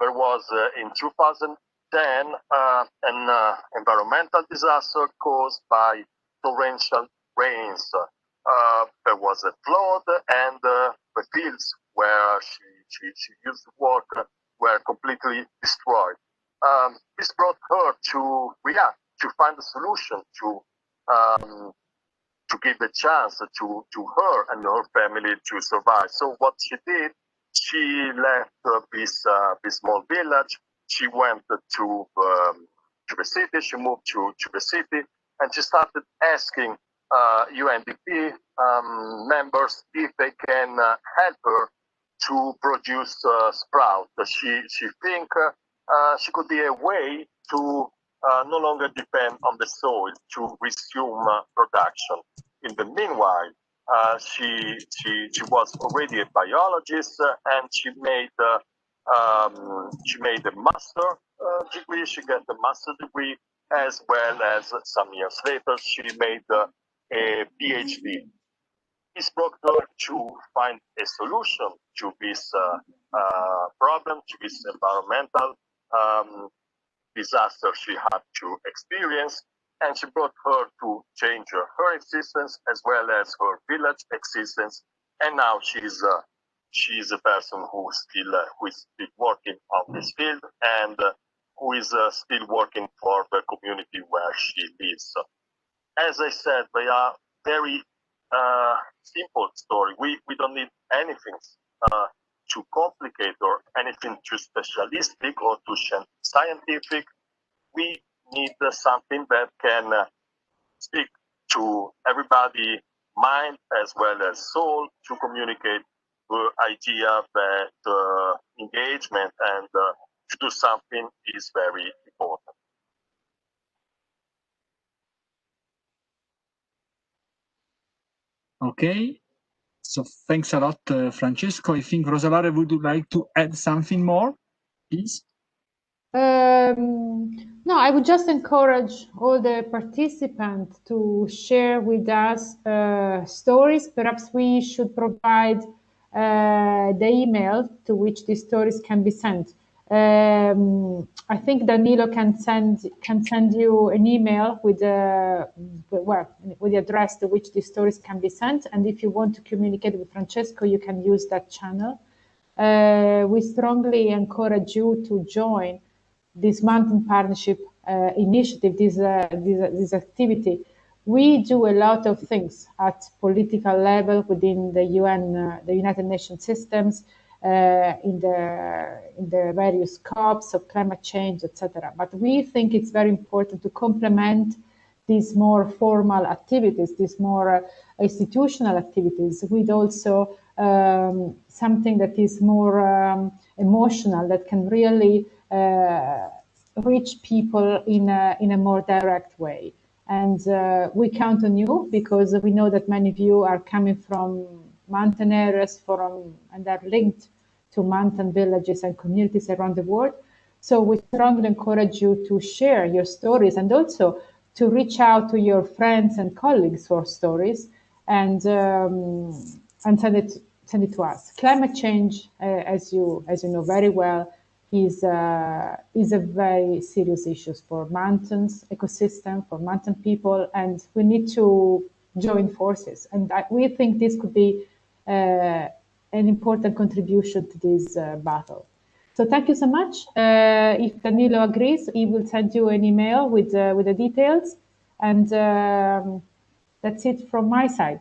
there was in 2010 an environmental disaster caused by torrential rains. There was a flood, and the fields where she used to work were completely destroyed. This brought her to react, to find a solution, to give a chance to her and her family to survive. So what she did, she left this small village. She went to the city. She moved to the city, and she started asking UNDP members if they can help her to produce sprout. She think she could be a way to no longer depend on the soil, to resume production. In the meanwhile, she was already a biologist, and she made a master degree. She got the master degree, as well as some years later she made a PhD. This brought her to find a solution to this problem, to this environmental disaster she had to experience, and she brought her to change her existence as well as her village existence. And now she is a person who is still working on this field, and who is still working for the community where she lives. As I said, they are very simple story. We don't need anything too complicated or anything too specialistic or too scientific. We need something that can speak to everybody, mind as well as soul, to communicate the idea that engagement and to do something is very important. Okay, so thanks a lot, Francesco. I think Rosalare would like to add something more, please. No, I would just encourage all the participants to share with us stories. Perhaps we should provide the email to which these stories can be sent. I think Danilo can send you an email with the address to which these stories can be sent. And if you want to communicate with Francesco, you can use that channel. We strongly encourage you to join this Mountain Partnership initiative, this activity. We do a lot of things at political level within the UN, the United Nations systems, in the various COPs of climate change, etc. But we think it's very important to complement these more formal activities, these more institutional activities, with also something that is more emotional, that can really reach people in a more direct way. And we count on you, because we know that many of you are coming from mountain areas and are linked to mountain villages and communities around the world. So we strongly encourage you to share your stories, and also to reach out to your friends and colleagues for stories, and send it send it to us. Climate change, as you know very well, is a very serious issue for mountains ecosystem, for mountain people, and we need to join forces. And we think this could be an important contribution to this battle. So thank you so much. If Danilo agrees, he will send you an email with the details. And that's it from my side.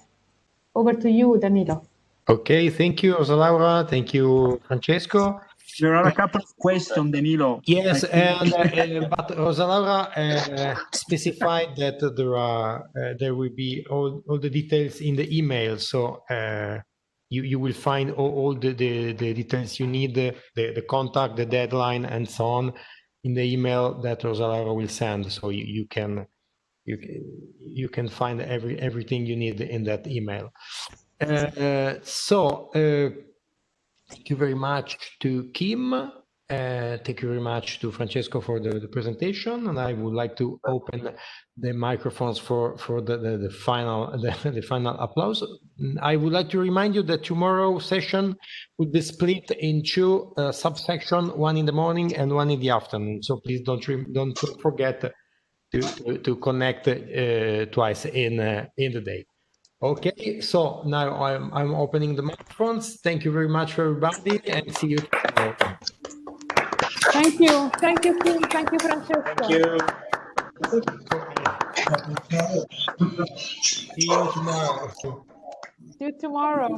Over to you, Danilo. Okay, thank you, Rosa Laura. Thank you, Francesco. There are a couple of questions, Danilo. Yes, and but Rosa Laura specified that there will be all the details in the email. So you will find all the details you need, the contact, the deadline, and so on in the email that Rosa Laura will send. So you can find everything you need in that email. Thank you very much to Kim. Thank you very much to Francesco for the presentation, and I would like to open the microphones for the final applause. I would like to remind you that tomorrow's session will be split in two subsections, one in the morning and one in the afternoon. So please don't forget to connect twice in the day. Okay, so now I'm opening the microphones. Thank you very much for everybody, and see you tomorrow. Thank you, Kim. Thank you, Francesco. Thank you. See you tomorrow. See you tomorrow.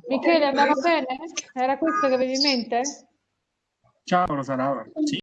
Michele, andava bene? Era questo che avevi in mente? Ciao Rosa Laura. Sì.